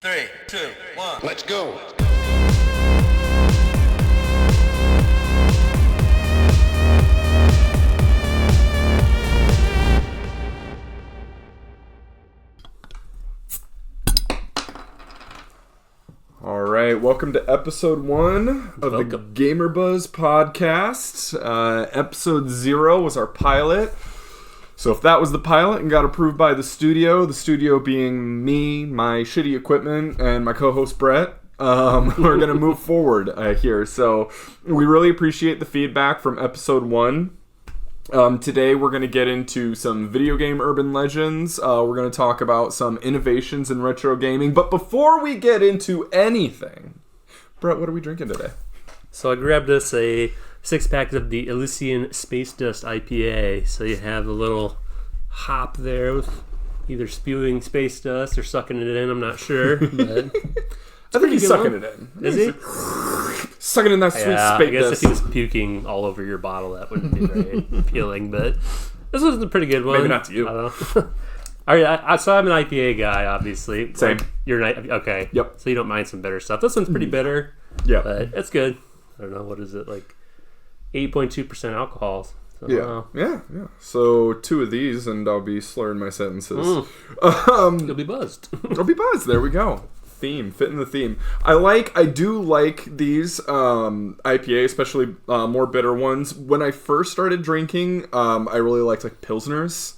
3, 2, 1. Let's go. All right, welcome to episode 1 of the Gamerbuzz podcast. Episode 0 was our pilot. So if that was the pilot and got approved by the studio being me, my shitty equipment, and my co-host Brett, we're going to move forward here. So we really appreciate the feedback from episode 1. Today we're going to get into some video game urban legends. We're going to talk about some innovations in retro gaming. But before we get into anything, Brett, what are we drinking today? So I grabbed us a 6-pack of the Elysian Space Dust IPA. So you have a little hop there with either spewing space dust or sucking it in. I'm not sure. But I think he's sucking it in. Is he? Sucking in that sweet space dust. I guess if he was puking all over your bottle, that wouldn't be very appealing. But this was a pretty good one. Maybe not to you. I don't know. All right, so I'm an IPA guy, obviously. Same. You're an okay. Yep. So you don't mind some bitter stuff. This one's pretty bitter. Yeah. But it's good. I don't know, what is it, like 8.2% alcohol. So, Yeah. So 2 of these and I'll be slurring my sentences. You'll be buzzed. I'll be buzzed. There we go. Fitting the theme. I do like these IPA, especially more bitter ones. When I first started drinking, I really liked like Pilsners.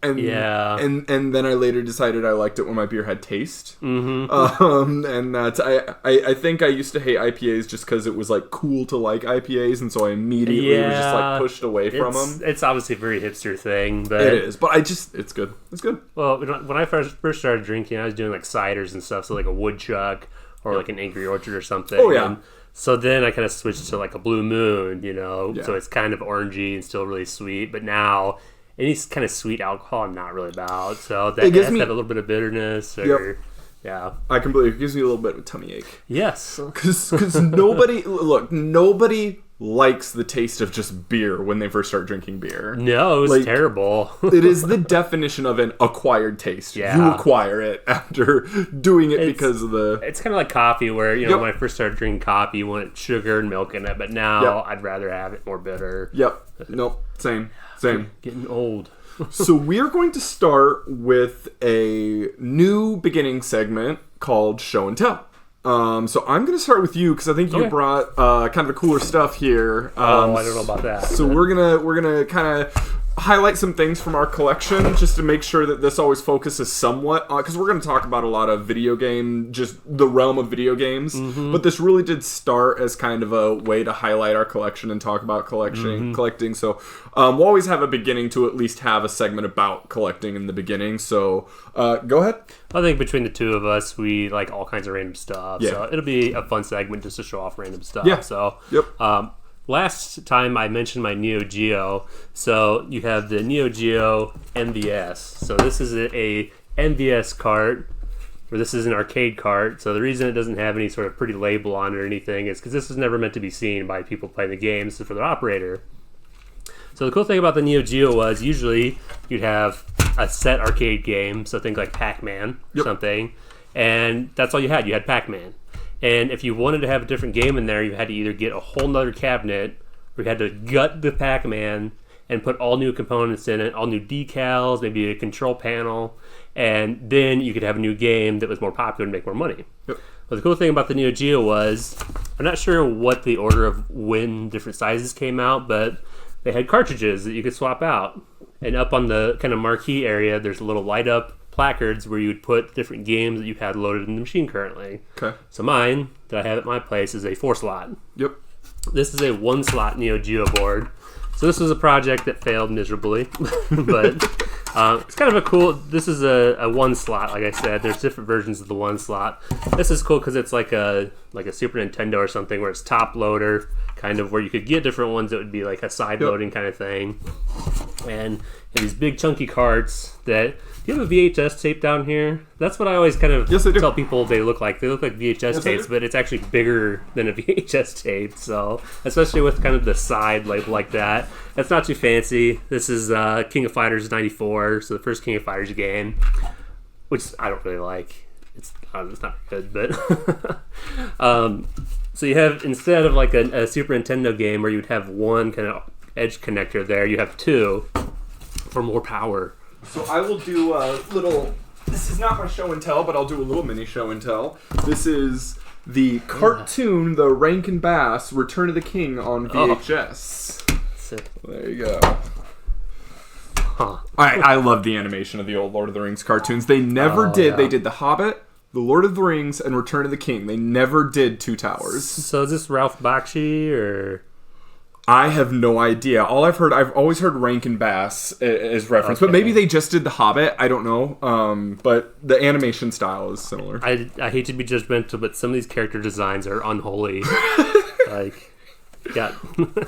And then I later decided I liked it when my beer had taste. Mm-hmm. And that's I think I used to hate IPAs just because it was like cool to like IPAs, and so I immediately was just like pushed away from them. It's obviously a very hipster thing, but it is. But it's good. It's good. Well, when I first started drinking, I was doing like ciders and stuff, so like a woodchuck or like an Angry Orchard or something. Oh yeah. And so then I kind of switched to like a Blue Moon, so it's kind of orangey and still really sweet. But now any kind of sweet alcohol I'm not really about. So that has to have a little bit of bitterness. Yeah. I completely. It gives me a little bit of a tummy ache. Yes. Because nobody likes the taste of just beer when they first start drinking beer. No, it was terrible. It is the definition of an acquired taste. Yeah. You acquire it after doing it because of the... It's kind of like coffee where, when I first started drinking coffee, you want sugar and milk in it, but now I'd rather have it more bitter. Yep. Nope. Same. Getting old. So we're going to start with a new beginning segment called Show and Tell. So I'm going to start with you because I think you brought kind of the cooler stuff here. I don't know about that. So we're gonna kind of highlight some things from our collection just to make sure that this always focuses somewhat because we're going to talk about a lot of video game, just the realm of video games. Mm-hmm. But this really did start as kind of a way to highlight our collection and talk about collecting. So we'll always have a beginning to at least have a segment about collecting in the beginning. So go ahead. I think between the two of us, we like all kinds of random stuff. Yeah. So it'll be a fun segment just to show off random stuff. Yeah. So yep. Last time I mentioned my Neo Geo. So you have the Neo Geo MVS. So this is a MVS cart, or this is an arcade cart. So the reason it doesn't have any sort of pretty label on it or anything is because this was never meant to be seen by people playing the games for their operator. So the cool thing about the Neo Geo was usually you'd have a set arcade game, so think like Pac-Man or something, and that's all you had. You had Pac-Man. And if you wanted to have a different game in there, you had to either get a whole nother cabinet, or you had to gut the Pac-Man and put all new components in it, all new decals, maybe a control panel, and then you could have a new game that was more popular and make more money. Yep. But the cool thing about the Neo Geo was, I'm not sure what the order of when different sizes came out, but they had cartridges that you could swap out. And up on the kind of marquee area, there's a little light up placards where you would put different games that you had loaded in the machine currently. Okay. So mine, that I have at my place, is a 4-slot. Yep. This is a 1-slot Neo Geo board. So this was a project that failed miserably. But it's kind of a cool... This is a 1-slot, like I said. There's different versions of the 1-slot. This is cool because it's like a Super Nintendo or something where it's top loader, kind of where you could get different ones that would be like a side loading kind of thing. And these big chunky carts that... Do you have a VHS tape down here? That's what I always kind of tell people they look like. They look like VHS tapes, but it's actually bigger than a VHS tape. So, especially with kind of the side label like that. That's not too fancy. This is King of Fighters 94, so the first King of Fighters game, which I don't really like. it's not good, but so you have, instead of like a Super Nintendo game where you'd have one kind of edge connector there, you have two for more power. So I will do a little. This is not my show and tell, but I'll do a little mini show and tell. This is the cartoon, the Rankin Bass Return of the King on VHS. Sick. There you go. Huh. I love the animation of the old Lord of the Rings cartoons. They never did. Yeah. They did The Hobbit, The Lord of the Rings, and Return of the King. They never did Two Towers. So is this Ralph Bakshi or? I have no idea. I've always heard Rankin Bass as reference, but maybe they just did The Hobbit. I don't know. But the animation style is similar. I hate to be judgmental, but some of these character designs are unholy. Like, yeah,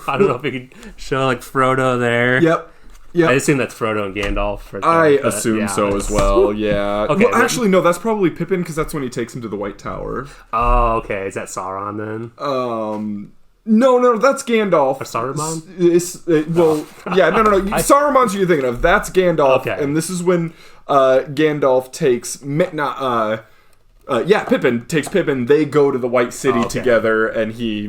I don't know if you could show like Frodo there. Yep. I assume that's Frodo and Gandalf. Right there, I assume so as well, yeah. Okay, well, actually, no, that's probably Pippin, because that's when he takes him to the White Tower. Oh, okay. Is that Sauron then? No, that's Gandalf. Or Saruman? Yeah, no. Saruman's who you're thinking of. That's Gandalf, okay. And this is when Gandalf takes... Pippin takes Pippin. They go to the White City together, and he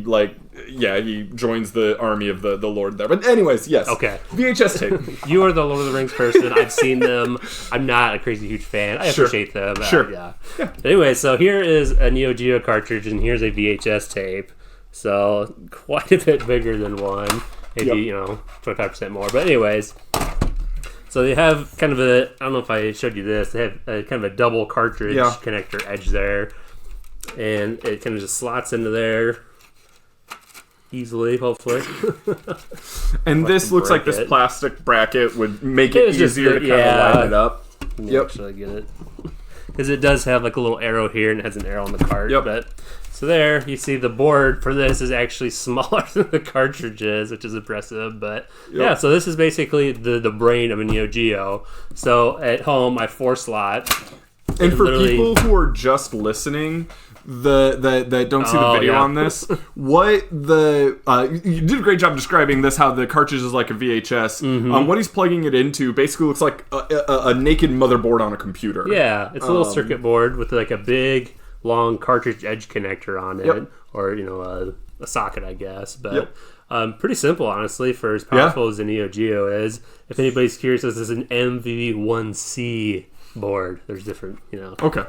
joins the army of the Lord there. But anyways, yes. Okay. VHS tape. You are the Lord of the Rings person. I've seen them. I'm not a crazy huge fan. I appreciate them. Sure. Yeah. Anyway, so here is a Neo Geo cartridge, and here's a VHS tape. So quite a bit bigger than one. Maybe 25% more. But anyways. So they have kind of I don't know if I showed you this, they have kind of a double cartridge connector edge there. And it kind of just slots into there easily, hopefully. And this looks like this plastic bracket would make it easier to kind of line it up. Actually get it. Because it does have like a little arrow here and it has an arrow on the cart. But so there, you see the board for this is actually smaller than the cartridges, which is impressive. But yeah, so this is basically the brain of a Neo Geo. So at home, I have 4 slots. And for people who are just listening, that don't see the video on this, you did a great job describing this, how the cartridge is like a VHS. Mm-hmm. What he's plugging it into basically looks like a naked motherboard on a computer. Yeah, it's a little circuit board with like a big long cartridge edge connector on it, or a socket, I guess. But pretty simple, honestly, for as powerful as the Neo Geo is. If anybody's curious, this is an MV1C board. There's different, Okay.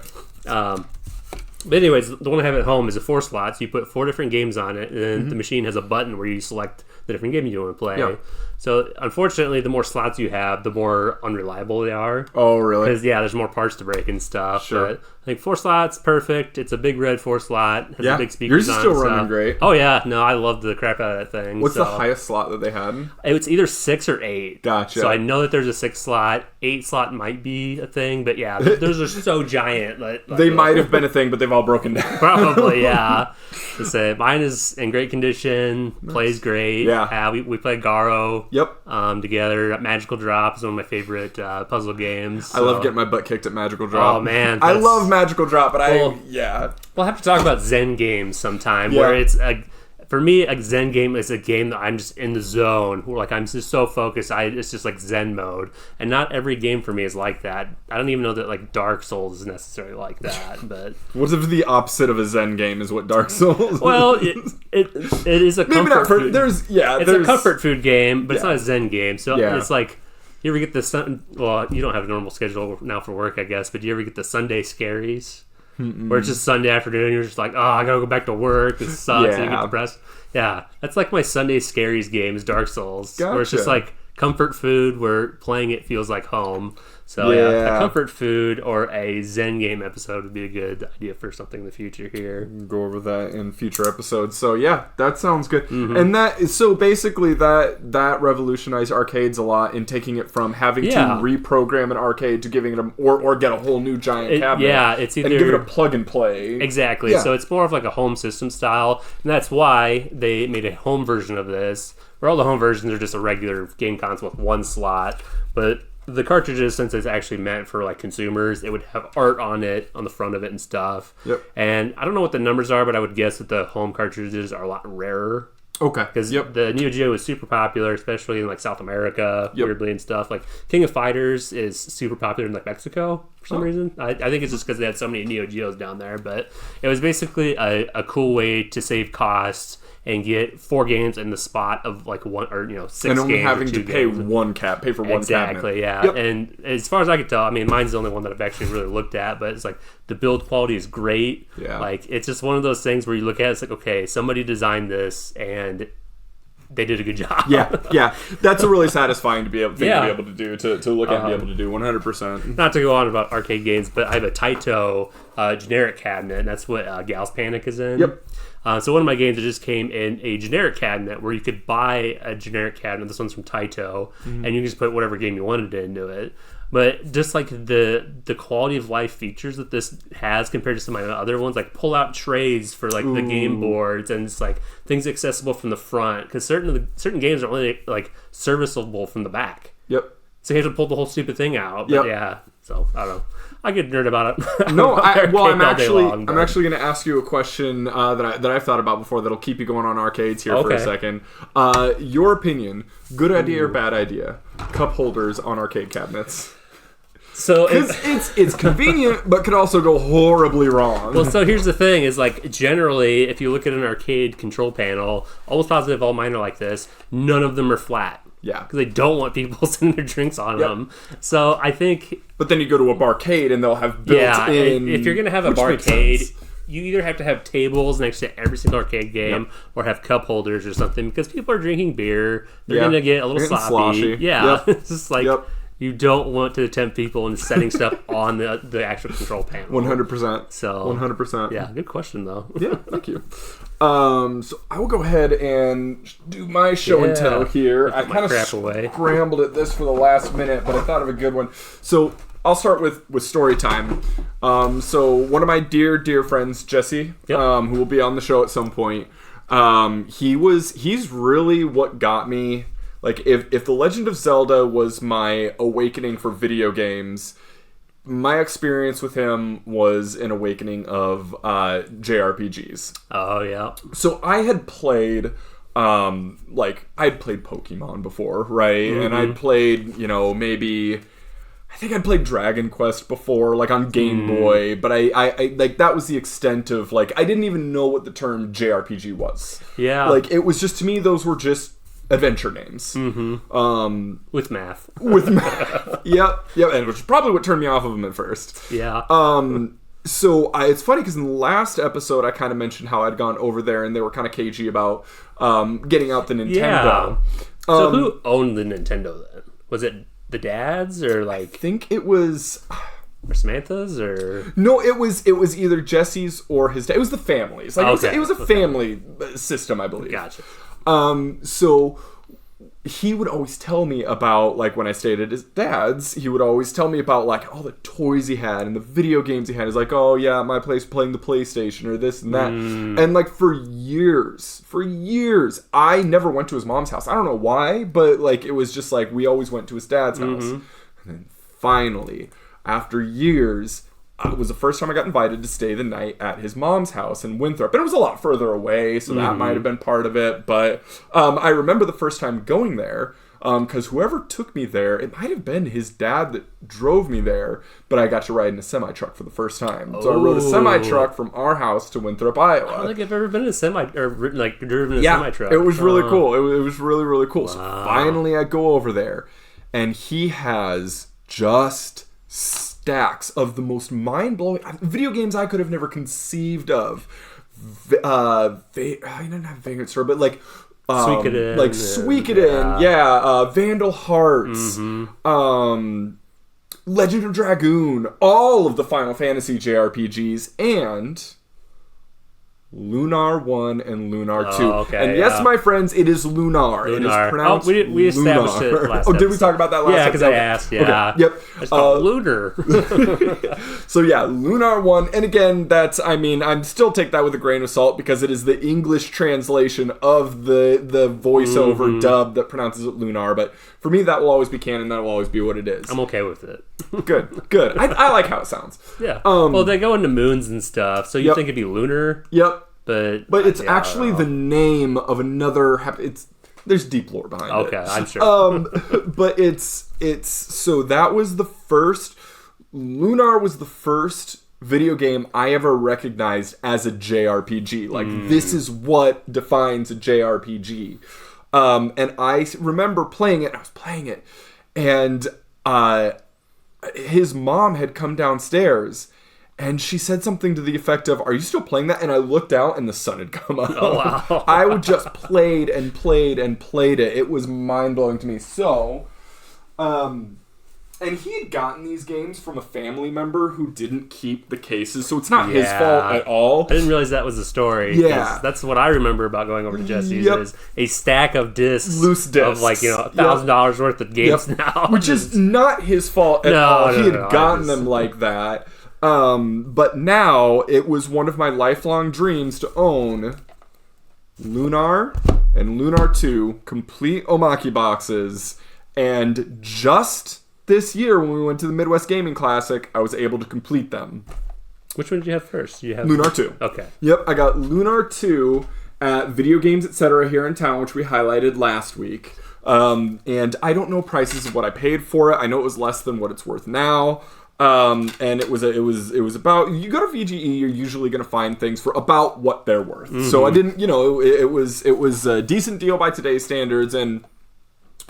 But anyways, the one I have at home is a 4 slots. You put 4 different games on it, and then the machine has a button where you select the different game you want to play. Yeah. So, unfortunately, the more slots you have, the more unreliable they are. Oh, really? Because, there's more parts to break and stuff. Sure. But I think 4 slots, perfect. It's a big red 4 slot. Has a big speakers yours is still running great. Oh, yeah. No, I love the crap out of that thing. What's the highest slot that they had? It's either 6 or 8. Gotcha. So, I know that there's a 6 slot. 8 slot might be a thing, but those are so giant. They might have been a thing, but they've all broken down. Probably, yeah. To say, mine is in great condition, plays great. Yeah. We play Garo. Together. Magical Drop is one of my favorite puzzle games. So. I love getting my butt kicked at Magical Drop. Oh man, I love Magical Drop, but we'll have to talk about Zen games sometime. Where it's for me, a Zen game is a game that I'm just in the zone. Where I'm just so focused. It's just like Zen mode, and not every game for me is like that. I don't even know that Dark Souls is necessarily like that. But what if the opposite of a Zen game is what Dark Souls is? Well, it is a comfort food. It's a comfort food game, but it's not a Zen game. So it's like, you ever get the you don't have a normal schedule now for work, I guess, but do you ever get the Sunday scaries? Where it's just Sunday afternoon and you're just like, I gotta go back to work, it sucks, and you get depressed. Yeah, that's like my Sunday scaries game is Dark Souls. Gotcha. Where it's just like comfort food where playing it feels like home. So a comfort food or a Zen game episode would be a good idea for something in the future here. Go over that in future episodes. So that sounds good. And so basically that revolutionized arcades a lot in taking it from having to reprogram an arcade to giving it or get a whole new giant cabinet. Yeah, it's either and give it a plug and play. Exactly. Yeah. So it's more of like a home system style, and that's why they made a home version of this. Where all the home versions are just a regular game console with 1 slot, but the cartridges, since it's actually meant for consumers, it would have art on it, on the front of it and stuff. Yep. And I don't know what the numbers are, but I would guess that the home cartridges are a lot rarer. Okay. Because the Neo Geo is super popular, especially in South America, weirdly and stuff. King of Fighters is super popular in Mexico, for for some reason. I think it's just because they had so many Neo Geos down there. But it was basically a cool way to save costs and get 4 games in the spot of like 1 or 6 games. And only having to pay games. pay for one cabinet. Exactly, yeah. Yep. And as far as I could tell, I mean, mine's the only one that I've actually really looked at, but it's like the build quality is great. Yeah. Like, it's just one of those things where you look at it, it's like, okay, somebody designed this and they did a good job. Yeah. That's a really satisfying to be able to do, to look at and be able to do 100%. Not to go on about arcade games, but I have a Taito generic cabinet, and that's what Gal's Panic is in. Yep. So one of my games that just came in a generic cabinet where you could buy a generic cabinet. This one's from Taito, and you can just put whatever game you wanted into it. But just like the quality of life features that this has compared to some of my other ones, like pull out trays for like the game boards and it's like things accessible from the front, because certain games are only like serviceable from the back. Yep. So you have to pull the whole stupid thing out. But yeah. So I don't know. I get nerd about it. No, I'm actually going to ask you a question that I've thought about before that'll keep you going on arcades here for a second. Your opinion, good idea or bad idea? Cup holders on arcade cabinets. So it's convenient, but could also go horribly wrong. Well, so here's the thing: is like generally, if you look at an arcade control panel, almost positive all mine are like this. None of them are flat. Yeah, because they don't want people sitting their drinks on them. So I think. But then you go to a barcade and they'll have built-in. If you're gonna have a barcade, you either have to have tables next to every single arcade game, or have cup holders or something, because people are drinking beer. They're gonna get a little sloppy. Yeah, it's just like. You don't want to tempt people into setting stuff on the actual control panel. 100%. So 100%. Yeah, good question though. Yeah, thank you. So I will go ahead and do my show and tell here. I kind of scrambled at this for the last minute, but I thought of a good one. So I'll start with story time. So one of my dear friends, Jesse, who will be on the show at some point, he's really what got me. Like, if The Legend of Zelda was my awakening for video games, my experience with him was an awakening of JRPGs. Oh, yeah. So I had played, I'd played Pokemon before, right? And I'd played, I think I'd played Dragon Quest before, like on Game Boy, but I like that was the extent of, like, I didn't even know what the term JRPG was. Yeah. Like, it was just, to me, those were just adventure names. With math. Yep, and which is probably what turned me off of them at first. Yeah. So it's funny because in the last episode I kind of mentioned how I'd gone over there and they were kind of cagey about getting out the Nintendo. Yeah. So who owned the Nintendo then? Was it the dads or like? I think it was. Or Samantha's, or no, it was either Jesse's or his dad. It was the families. Like it was a family system, I believe. Gotcha. So he would always tell me about, like, when I stayed at his dad's, he would always tell me about, like, all the toys he had and the video games he had. He's like, oh, yeah, my place playing the PlayStation or this and that. And, like, for years, I never went to his mom's house. I don't know why, but, like, it was just, like, we always went to his dad's house. And then finally, after years, it was the first time I got invited to stay the night at his mom's house in Winthrop. And it was a lot further away, so that might have been part of it. But I remember the first time going there, because whoever took me there, it might have been his dad that drove me there, but I got to ride in a semi-truck for the first time. So I rode a semi-truck from our house to Winthrop, Iowa. I don't think I've ever been in a driven a semi-truck. It was really cool. It was really, really cool. Wow. So finally I go over there, and he has just stacks of the most mind-blowing video games I could have never conceived of. I didn't have Vagrant Story, but like Suikoden, Vandal Hearts, Legend of Dragoon, all of the Final Fantasy JRPGs, and Lunar 1 and Lunar 2. And yes, my friends, it is Lunar. It is pronounced we established it last episode. Did we talk about that last episode? Yeah, because I asked, Okay. Yep. It's called Lunar. So yeah, Lunar 1. And again, I'm still take that with a grain of salt because it is the English translation of the voiceover dub that pronounces it Lunar. But for me, that will always be canon. That will always be what it is. I'm okay with it. Good. I like how it sounds. Yeah. Well, they go into moons and stuff, so you think it'd be lunar. Yep. But it's actually the name of another. There's deep lore behind it. Okay, I'm sure. But it's so that was the first Lunar was the first video game I ever recognized as a JRPG. Like, this is what defines a JRPG. And I remember playing it. I was playing it. And his mom had come downstairs. And she said something to the effect of, "Are you still playing that?" And I looked out and the sun had come up. Oh, wow. I would just played and played and played it. It was mind-blowing to me. So, and he had gotten these games from a family member who didn't keep the cases, so it's not his fault at all. I didn't realize that was the story. Yeah. That's what I remember about going over to Jesse's is a stack of discs. Loose discs. Of like, $1,000 worth of games now. Which is not his fault at all. He had gotten them like that. But now it was one of my lifelong dreams to own Lunar and Lunar 2 complete Omaki boxes, and just this year when we went to the Midwest Gaming Classic, I was able to complete them. Which one did you have first? You have Lunar 2. Okay. Yep, I got Lunar 2 at Video Games Etc. here in town, which we highlighted last week. And I don't know prices of what I paid for it. I know it was less than what it's worth now. And it was about, you go to VGE, you're usually going to find things for about what they're worth. Mm-hmm. So I didn't, it was a decent deal by today's standards, and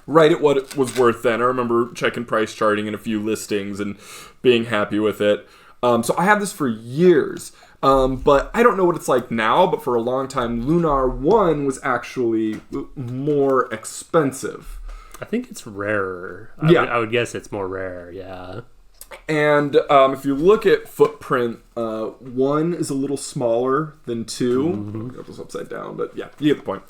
right at what it was worth then. I remember checking price charting in a few listings and being happy with it. So I had this for years. But I don't know what it's like now, but for a long time, Lunar 1 was actually more expensive. I think it's rarer. I would guess it's more rare, yeah. And if you look at footprint, 1 is a little smaller than 2. Mm-hmm. I got this upside down, but yeah, you get the point.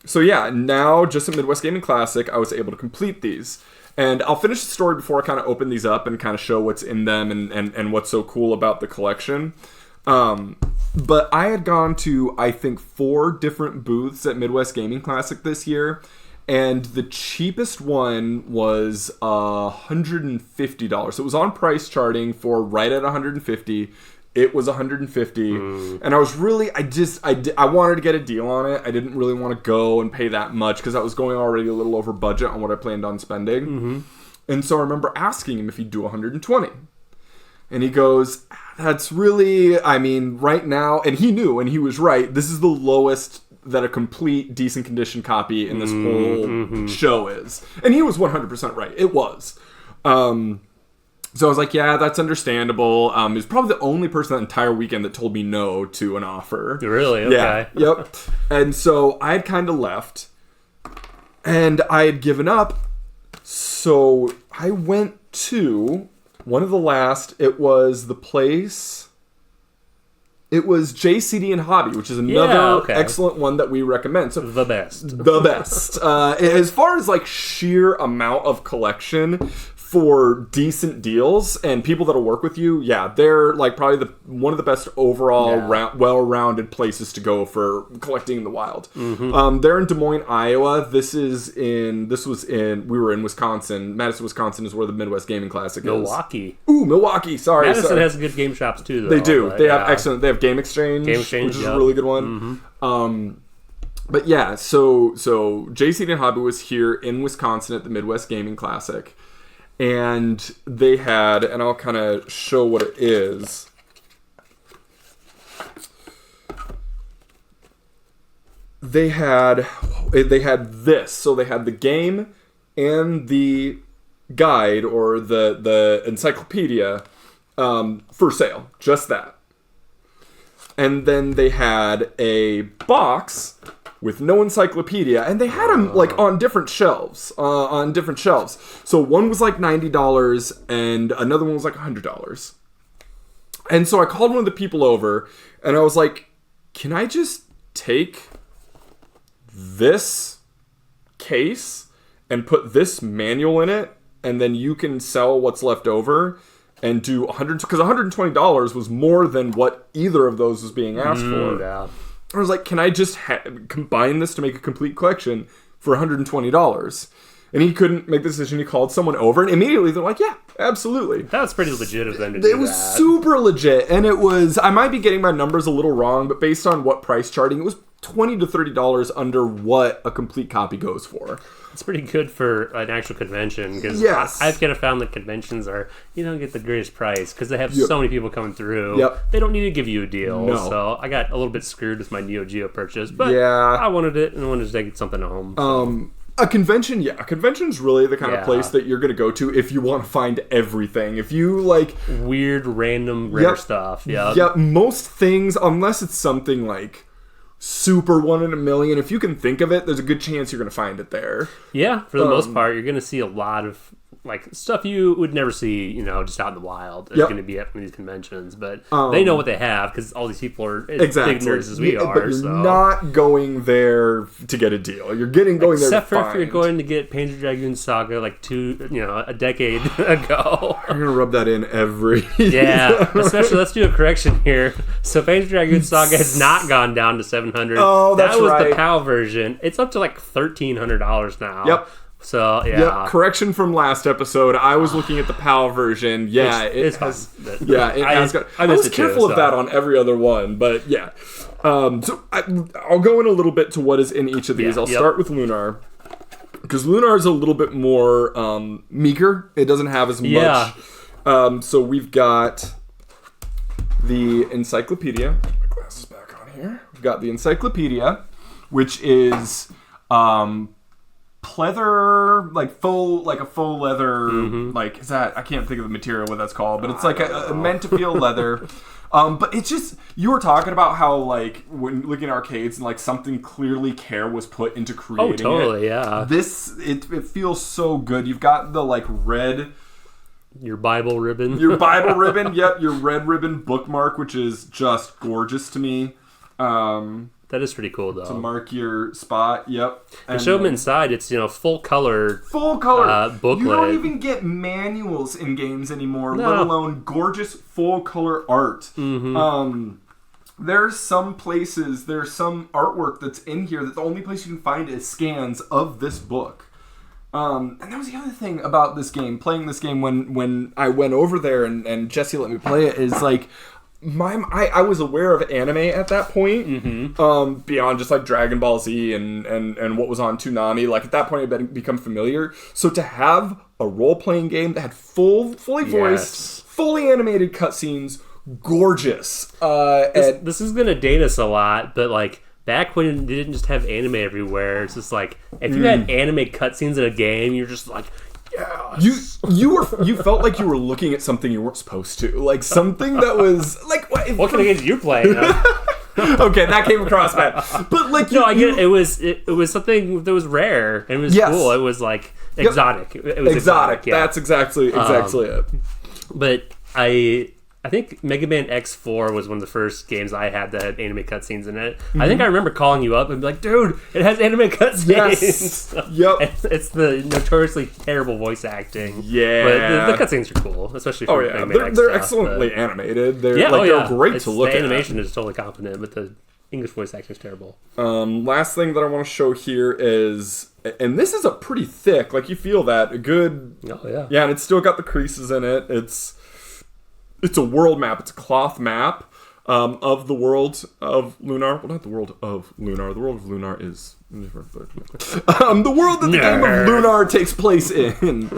So yeah, now just at Midwest Gaming Classic, I was able to complete these. And I'll finish the story before I kind of open these up and kind of show what's in them and what's so cool about the collection. But I had gone to, I think, 4 different booths at Midwest Gaming Classic this year. And the cheapest one was $150. So it was on price charting for right at $150. It was $150, and I was really, I wanted to get a deal on it. I didn't really want to go and pay that much because I was going already a little over budget on what I planned on spending. Mm-hmm. And so I remember asking him if he'd do 120. And he goes, "That's really, right now," and he knew, and he was right, this is the lowest that a complete decent condition copy in this whole show is. And he was 100% right. It was. So I was like, yeah, that's understandable. He was probably the only person that entire weekend that told me no to an offer. Really? Okay. Yeah. Yep. And so I had kind of left. And I had given up. So I went to one of the last. It was the place. It was JCD and Hobby, which is another excellent one that we recommend. So the best. The best. As far as like sheer amount of collection for decent deals and people that'll work with you, yeah, they're like probably one of the best overall well-rounded places to go for collecting in the wild. Mm-hmm. They're in Des Moines, Iowa. We were in Wisconsin. Madison, Wisconsin is where the Midwest Gaming Classic is. Milwaukee. Ooh, Milwaukee. Sorry. Madison has good game shops too, though. They do. They have excellent. They have Game Exchange, which is a really good one. Mm-hmm. But yeah, so JC and Hobby was here in Wisconsin at the Midwest Gaming Classic. And they had, and I'll kind of show what it is. They had this. So they had the game and the guide or the encyclopedia for sale. Just that. And then they had a box with no encyclopedia, and they had them like on different shelves. So one was like $90, and another one was like $100. And so I called one of the people over, and I was like, "Can I just take this case and put this manual in it, and then you can sell what's left over and do $100?" Because $120 was more than what either of those was being asked for. Yeah. I was like, "Can I just combine this to make a complete collection for $120? And he couldn't make the decision. He called someone over, and immediately they're like, "Yeah, absolutely." That's pretty legit of them to do that. It was super legit, and it was, I might be getting my numbers a little wrong, but based on what price charting, it was $20 to $30 under what a complete copy goes for. It's pretty good for an actual convention because I've kind of found that conventions are, you don't get the greatest price because they have so many people coming through. Yep. They don't need to give you a deal. No. So I got a little bit screwed with my Neo Geo purchase, but Yeah. I wanted it and I wanted to take something home. So. A convention's really the kind of place that you're going to go to if you want to find everything. If you like weird, random, rare stuff. Yeah, most things, unless it's something like super 1 in a million, if you can think of it, there's a good chance you're going to find it there. Yeah, for the most part, you're going to see a lot of like stuff you would never see, just out in the wild. It's going to be at these conventions, but they know what they have because all these people are as big nerds as we are. But you're not going there to get a deal. You're going there except to for find. if you're going to get Panzer Dragoon Saga like a decade ago. I'm gonna rub that in every. Yeah, especially let's do a correction here. So Panzer Dragoon Saga has not gone down to $700. Oh, that's that was right. the PAL version. It's up to like $1,300 now. Yep. So yeah. Yep. Correction from last episode. I was looking at the PAL version. Yeah, it has. Yeah, it has got. I was careful of that on every other one, but yeah. So I'll go in a little bit to what is in each of these. I'll start with Lunar. Because Lunar is a little bit more meager. It doesn't have as much. Yeah. So we've got the encyclopedia. Put my glasses back on here. We've got the encyclopedia, which is pleather, like a faux leather. Like, is that? I can't think of the material what that's called, but it's like a meant to feel leather. But it's just, you were talking about how, like, when looking at arcades and, like, something clearly care was put into creating it. Oh, totally, yeah. It feels so good. You've got the, like, red... Your Bible ribbon. Your Bible ribbon, yep. Your red ribbon bookmark, which is just gorgeous to me. That is pretty cool, though. To mark your spot, yep. And show them inside. It's, full color. Full color. Booklet. You don't even get manuals in games anymore, let alone gorgeous full color art. There's some places, there's some artwork that's in here that the only place you can find is scans of this book. And that was the other thing about this game, playing this game when I went over there and Jesse let me play it, is like, I was aware of anime at that point, beyond just like Dragon Ball Z and what was on Toonami. Like at that point, I'd become familiar. So to have a role-playing game that had fully voiced, fully animated cutscenes, gorgeous. This is gonna date us a lot, but like back when they didn't just have anime everywhere, it's just like if you had anime cutscenes in a game, you're just like. Yes. You felt like you were looking at something you weren't supposed to, like something that was like what kind of games you playing? Okay, that came across bad, but like I get it. It was something that was rare and it was cool. It was like exotic. It was exotic. Yeah. That's exactly it. But I think Mega Man X4 was one of the first games I had that had anime cutscenes in it. I think I remember calling you up and be like, dude, it has anime cutscenes. Yes. Yep. It's the notoriously terrible voice acting. Yeah. But the cutscenes are cool, especially for Mega Man X. They're excellently animated. They're great to look at. The animation is totally competent, but the English voice acting is terrible. Last thing that I want to show here is, and this is a pretty thick, like you feel that, a good... Oh, yeah. Yeah, and it's still got the creases in it. It's a world map. It's a cloth map of the world of Lunar. Well, not the world of Lunar. The world of Lunar is different. The world that the game of Lunar takes place in.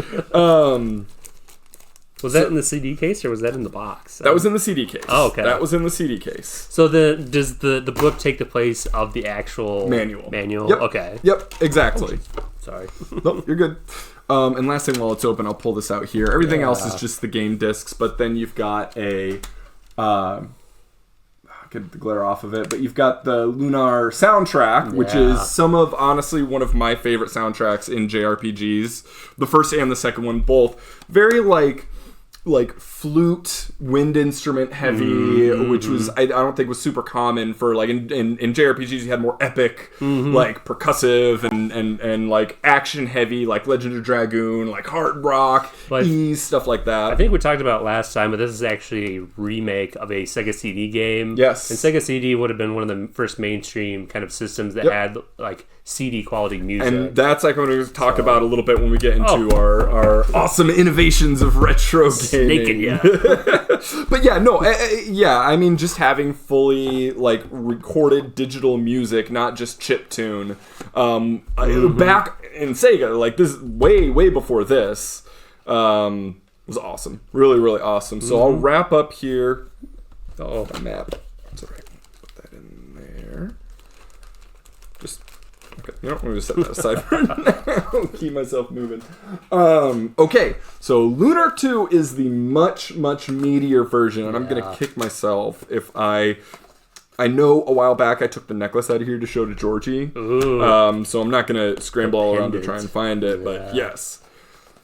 Was that in the CD case or was that in the box? That was in the CD case. Oh, okay. That was in the CD case. So does the book take the place of the actual manual? Yep. Okay. Yep, exactly. Sorry. Nope, you're good. And last thing, while it's open, I'll pull this out here. Everything else is just the game discs, but then you've got a... get the glare off of it, but you've got the Lunar soundtrack, which is honestly one of my favorite soundtracks in JRPGs. The first and the second one, both very like flute, wind instrument heavy, which was I don't think was super common for like in JRPGs. You had more epic, like percussive and like action heavy, like Legend of Dragoon, like hard rock, stuff like that. I think we talked about it last time, but this is actually a remake of a Sega CD game. Yes, and Sega CD would have been one of the first mainstream kind of systems that had like CD quality music. And that's like what we're going to talk about a little bit when we get into our awesome innovations of retro gaming. Snaking ya. But yeah, no, yeah, I mean, just having fully, like, recorded digital music, not just chiptune, back in Sega, like, this, way before this, was awesome. Really, really awesome. So I'll wrap up here. Oh, my map. That's all right. Put that in there. Just, okay, you know, I'm going to set that aside for now. Keep myself moving. Okay, so Lunar 2 is the much, much meatier version, and I'm going to kick myself if I know a while back I took the necklace out of here to show to Georgie. So I'm not going to scramble all around to try and find it, but yes.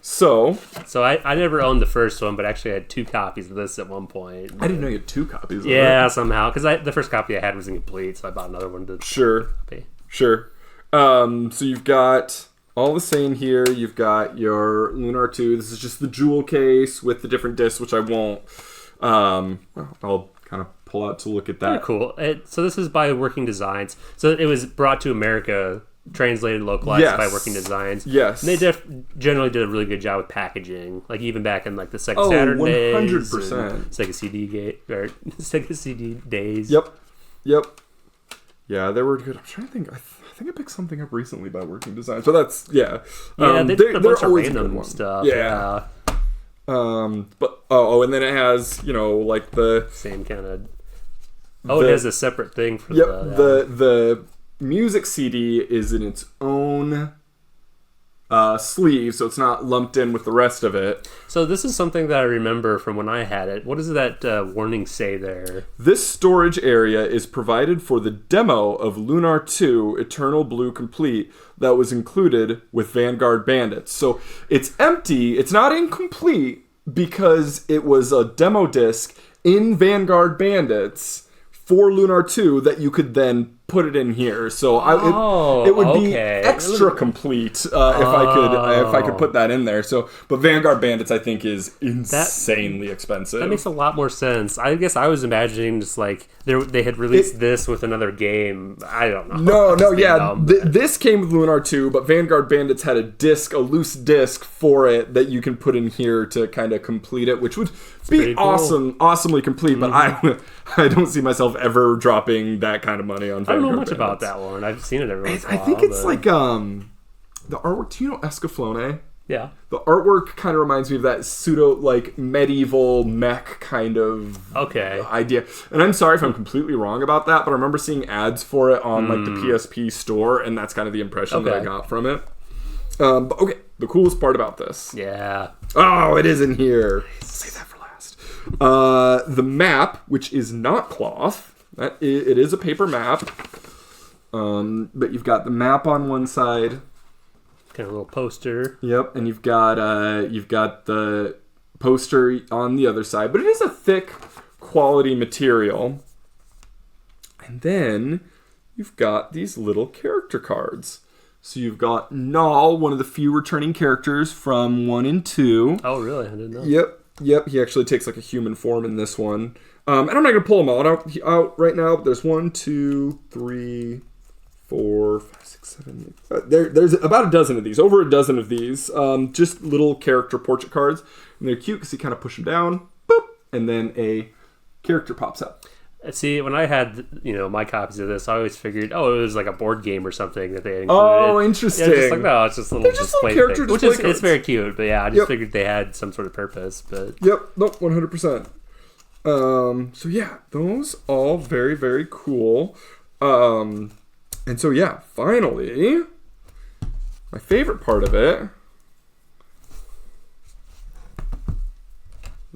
So I never owned the first one, but actually I had 2 copies of this at one point. I didn't know you had 2 copies of it. Yeah, somehow. Because the first copy I had was incomplete, so I bought another one to copy. Sure. So you've got all the same here. You've got your Lunar 2. This is just the jewel case with the different discs, which I won't. I'll kind of pull out to look at that. Pretty cool. So this is by Working Designs. So it was brought to America, translated, localized by Working Designs. Yes. And they generally did a really good job with packaging. Like even back in like the Sega Saturn 100%. days. Sega CD days. Yep. Yeah, they were good. I'm trying to think. I think I picked something up recently by Working Design. So that's, Yeah, they did a bunch of random stuff. Yeah. And then it has, like the... Same kind of... it has a separate thing for the music CD is in its own sleeve, so it's not lumped in with the rest of it. So this is something that I remember from when I had it. What does that warning say there? This storage area is provided for the demo of Lunar 2 Eternal Blue Complete that was included with Vanguard Bandits. So it's empty, it's not incomplete, because it was a demo disc in Vanguard Bandits for Lunar 2 that you could then put it in here. So it would be extra complete if I could put that in there. So, but Vanguard Bandits I think is insanely expensive. That makes a lot more sense. I guess I was imagining just like they had released this with another game. I don't know. No, yeah. This came with Lunar 2, but Vanguard Bandits had a loose disc for it that you can put in here to kind of complete it, which would be awesomely complete. But I don't see myself ever dropping that kind of money on Vanguard. I don't know much about that one. I've seen it every once in a while. I think it's like the artwork. Do you know Escaflowne? Yeah. The artwork kind of reminds me of that pseudo like medieval mech kind of idea. And I'm sorry if I'm completely wrong about that, but I remember seeing ads for it on like the PSP store, and that's kind of the impression that I got from it. But okay, the coolest part about this. Yeah. Oh, it is in here. Save that for last. The map, which is not cloth. It is a paper map, but you've got the map on one side, kind of a little poster. Yep, and you've got the poster on the other side, but it is a thick quality material. And then you've got these little character cards. So you've got Null, one of the few returning characters from 1 and 2. Oh, really? I didn't know. Yep. He actually takes like a human form in this one. And I'm not going to pull them all out right now, but there's 1, 2, 3, 4, 5, 6, 7, 8. There's about a dozen of these, over a dozen of these. Just little character portrait cards. And they're cute because you kind of push them down, boop, and then a character pops up. See, when I had my copies of this, I always figured, it was like a board game or something that they had included. Oh, interesting. Yeah, just like, no, it's just a little display character thing. display cards. It's very cute, but yeah, I just figured they had some sort of purpose. But Yep, nope, 100%. So yeah, those all very, very cool. And so yeah, finally, my favorite part of it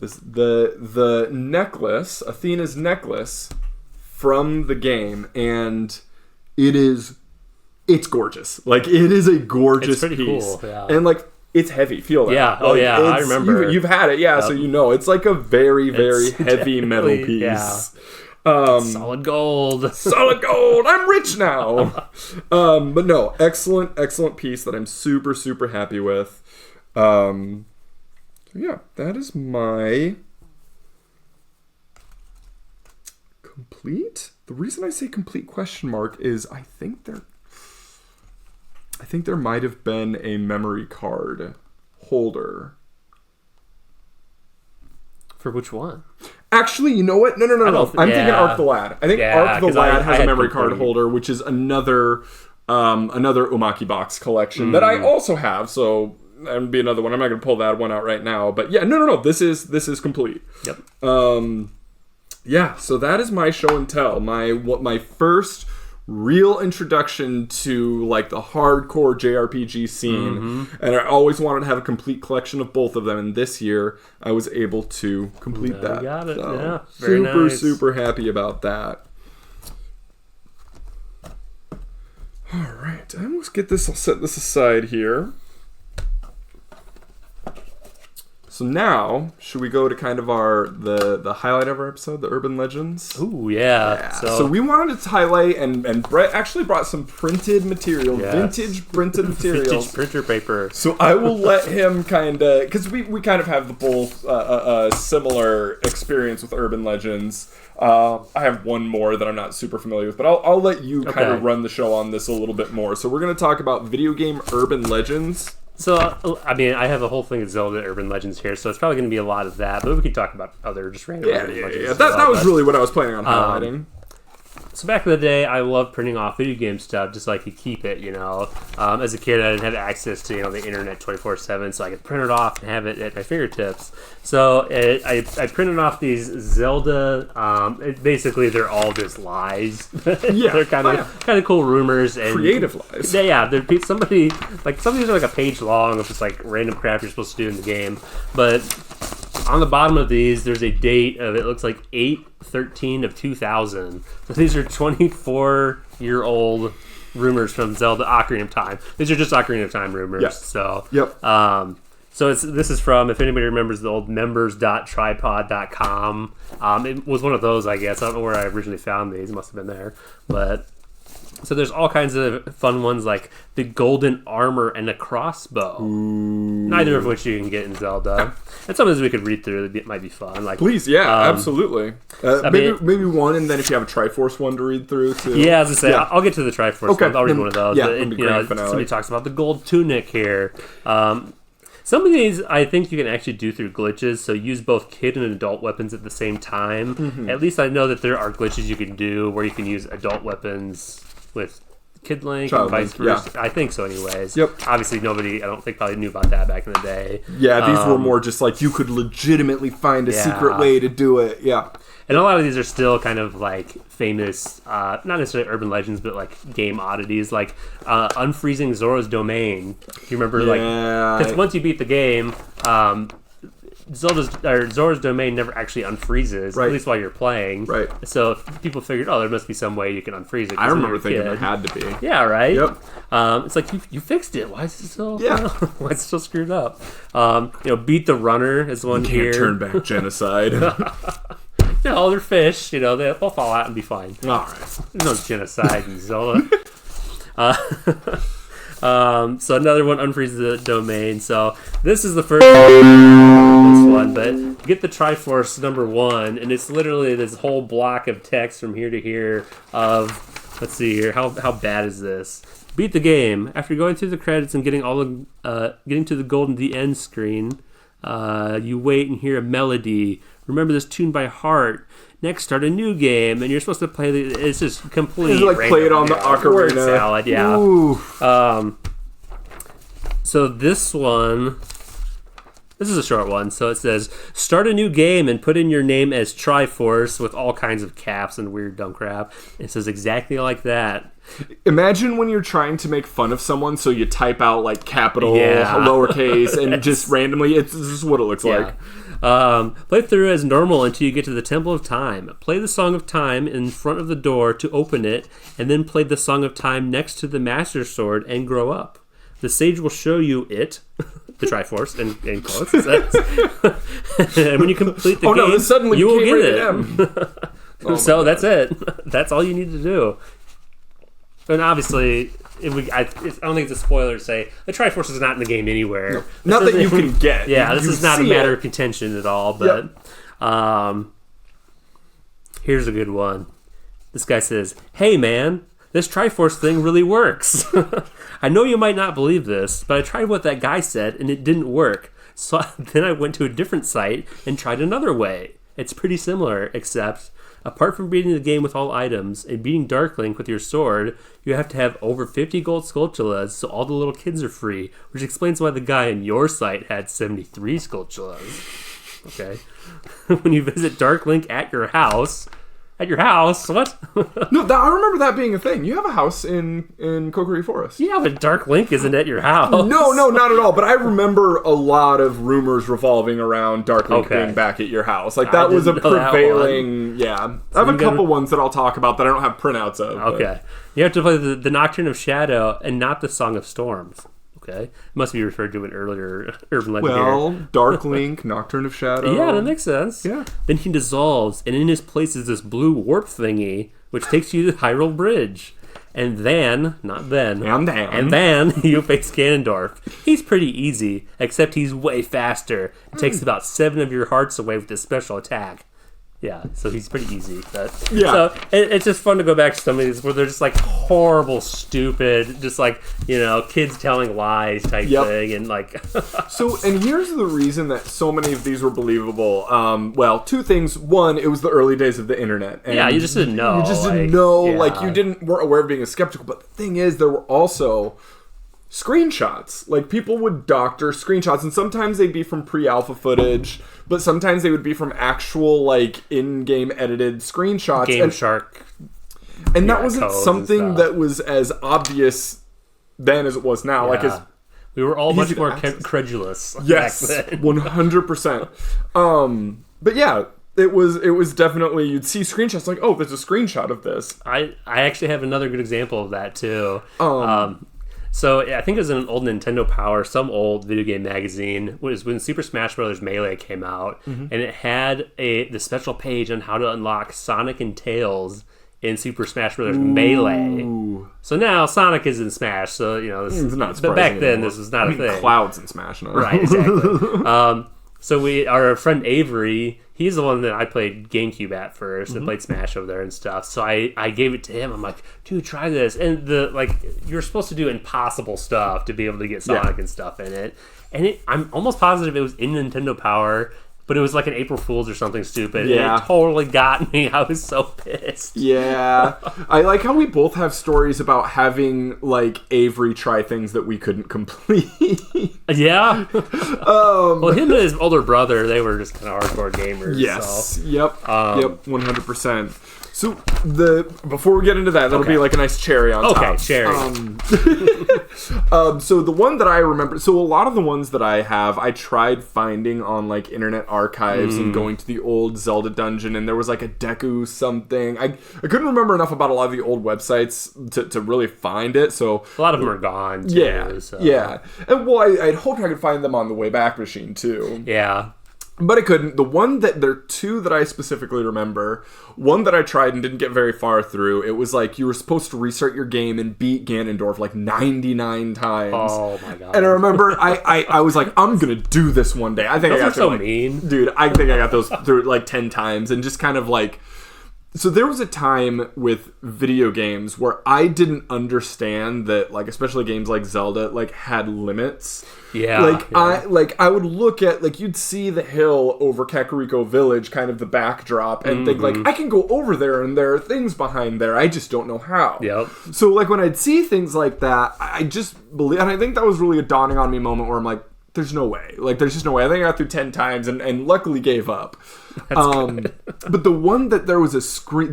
is the necklace, Athena's necklace from the game, and it's gorgeous. Like, it is a gorgeous pretty piece. cool, yeah. And like, it's heavy. Feel that. Yeah. Like, I remember. You've had it, yeah. So it's like a very, very heavy metal piece. Yeah. Solid gold. Solid gold. I'm rich now. But no, excellent piece that I'm super, super happy with. Yeah, that is my complete. The reason I say complete question mark is I think there might have been a memory card holder. For which one? Actually, you know what? No. I'm thinking Arc the Lad. I think Arc the Lad has a memory card holder, which is another Umaki box collection that I also have. So that would be another one. I'm not going to pull that one out right now. But yeah, no. This is complete. Yep. Yeah. So that is my show and tell. My first real introduction to like the hardcore JRPG scene, and I always wanted to have a complete collection of both of them, and this year I was able to complete that. Got it. So, yeah, very super happy about that. All right, I'll set this aside here. So now, should we go to kind of the highlight of our episode, the urban legends? Ooh, yeah. So we wanted to highlight, and Brett actually brought some printed material, vintage printed material. Vintage printer paper. So I will let him kind of, because we kind of have the both similar experience with urban legends. I have one more that I'm not super familiar with, but I'll let you kind of run the show on this a little bit more. So we're going to talk about video game urban legends. So, I mean, I have a whole thing of Zelda Urban Legends here, so it's probably going to be a lot of that, but we can talk about other just random urban legends. Yeah. That was really what I was planning on highlighting. So back in the day, I loved printing off video game stuff just so I could keep it, you know. As a kid, I didn't have access to, the internet 24/7, so I could print it off and have it at my fingertips. So I printed off these Zelda. Basically, they're all just lies. Yeah, they're kind of cool rumors and creative lies. Yeah, some of these are like a page long of just like random crap you're supposed to do in the game, but on the bottom of these, there's a date of, it looks like 8/13 of 2000. So these are 24-year-old rumors from Zelda Ocarina of Time. These are just Ocarina of Time rumors. Yeah. So, So this is from, if anybody remembers the old members.tripod.com. It was one of those, I guess. I don't know where I originally found these. It must have been there. But so there's all kinds of fun ones like the golden armor and a crossbow. Ooh. Neither of which you can get in Zelda. And some of these we could read through. It might be fun. Like, please, absolutely. Maybe one, and then if you have a Triforce one to read through too. Yeah, as I say, I'll get to the Triforce one. I'll read one of those. Yeah, but, somebody talks about the gold tunic here. Some of these I think you can actually do through glitches, so use both kid and adult weapons at the same time. Mm-hmm. At least I know that there are glitches you can do where you can use adult weapons with Kid Link and vice versa. Yeah. I think so anyways. Yep. Obviously nobody, I don't think, probably knew about that back in the day. Yeah, these were more just like you could legitimately find a secret way to do it. Yeah. And a lot of these are still kind of like famous, not necessarily urban legends, but like game oddities, like unfreezing Zora's Domain. You remember, because once you beat the game, Zora's Domain never actually unfreezes, at least while you're playing. Right. So people figured, there must be some way you can unfreeze it. I remember thinking there had to be. Yeah, right? Yep. It's like, you fixed it. Why is it still why is it still screwed up? Beat the runner is one here. You can't turn back genocide. No, they're fish. They'll fall out and be fine. All right. There's no genocide in Zelda. So another one, unfreeze the domain. So this is the first one, but get the Triforce number 1, and it's literally this whole block of text from here to here of, let's see here, how bad is this? Beat the game. After going through the credits and getting to the golden the end screen, you wait and hear a melody. Remember this tune by heart. Next, start a new game, and you're supposed to play it's just complete. It's like play it on the ocarina. Word salad, yeah. Ooh. So this is a short one. So it says, start a new game and put in your name as Triforce with all kinds of caps and weird dumb crap. It says exactly like that. Imagine when you're trying to make fun of someone, so you type out like capital, lowercase, and just randomly, this is what it looks like. Play through as normal until you get to the Temple of Time. Play the Song of Time in front of the door to open it, and then play the Song of Time next to the Master Sword and grow up. The sage will show you it, the Triforce, in quotes. And when you complete the game, suddenly you will get it. So that's it. That's all you need to do. And obviously, I don't think it's a spoiler to say the Triforce is not in the game anywhere. No, not that you can get. Yeah, this is not a matter of contention at all. But here's a good one. This guy says, "Hey man, this Triforce thing really works. I know you might not believe this, but I tried what that guy said and it didn't work. So then I went to a different site and tried another way. It's pretty similar, except apart from beating the game with all items and beating Dark Link with your sword, you have to have over 50 gold Skulltulas, so all the little kids are free, which explains why the guy on your site had 73 Skulltulas. Okay. When you visit Dark Link at your house... At your house? What? No, I remember that being a thing. You have a house in Kokiri Forest. Yeah, but Dark Link isn't at your house. No, not at all. But I remember a lot of rumors revolving around Dark Link being back at your house. Like, that was a prevailing... Yeah. I have a couple ones that I'll talk about that I don't have printouts of. Okay. You have to play the Nocturne of Shadow and not the Song of Storms. Okay. It must be referred to an earlier Urban Legend. Well, Dark Link, Nocturne of Shadow. Yeah, that makes sense. Yeah. Then he dissolves, and in his place is this blue warp thingy, which takes you to Hyrule Bridge. And then you face Ganondorf. He's pretty easy, except he's way faster. It takes about 7 of your hearts away with his special attack. Yeah, so he's pretty easy. So it's just fun to go back to some of these where they're just like horrible, stupid, just like, kids telling lies type thing. And like. So, and here's the reason that so many of these were believable. Well, 2 things. One, it was the early days of the internet. And yeah, you just didn't know. You just didn't know. Yeah. Like, you weren't aware of being skeptical. But the thing is, there were also screenshots. Like, people would doctor screenshots, and sometimes they'd be from pre-alpha footage, but sometimes they would be from actual, like, in-game edited screenshots. Shark. And that wasn't something that was as obvious then as it was now. Yeah. Like, as we were all much more credulous. Yes, back then. 100%. But yeah, it was definitely, you'd see screenshots like, oh, there's a screenshot of this. I actually have another good example of that too. So I think it was in an old Nintendo Power, some old video game magazine, was when Super Smash Bros. Melee came out, and it had the special page on how to unlock Sonic and Tails in Super Smash Bros. Melee. So now Sonic is in Smash, so this it's not but back then anymore. This was not a thing. Cloud's in Smash now. Right, exactly. So our friend Avery, he's the one that I played GameCube at first and played Smash over there and stuff. So I gave it to him. I'm like, dude, try this. And you're supposed to do impossible stuff to be able to get Sonic and stuff in it. And I'm almost positive it was in Nintendo Power, but it was like an April Fool's or something stupid. Yeah. And it totally got me. I was so pissed. Yeah. I like how we both have stories about having, like, Avery try things that we couldn't complete. Yeah. Well, him and his older brother, they were just kind of hardcore gamers. Yes. So. Yep. 100%. So before we get into that, that'll be like a nice cherry on top. Okay, cherry. So the one that I remember, so a lot of the ones that I have, I tried finding on like Internet Archives and going to the old Zelda dungeon, and there was like a Deku something. I couldn't remember enough about a lot of the old websites to really find it. So a lot of them are gone. Too, yeah. And well, I'd hoped I could find them on the Wayback Machine too. Yeah. But I couldn't. The one that, there are 2 that I specifically remember. One that I tried and didn't get very far through. It was like you were supposed to restart your game and beat Ganondorf like 99 times. Oh my god. And I remember I was like, I'm going to do this one day. I think those I got are so mean. Dude, I think I got those through like 10 times and just kind of like... So there was a time with video games where I didn't understand that, like, especially games like Zelda, like, had limits. Yeah. I would look at, like, you'd see the hill over Kakariko Village, kind of the backdrop, and think, like, I can go over there and there are things behind there. I just don't know how. Yep. So, like, when I'd see things like that, I just believe, and I think that was really a dawning on me moment where I'm like, there's no way. Like, there's just no way. I think I got through 10 times and luckily gave up. That's good. But the one that there was a screen,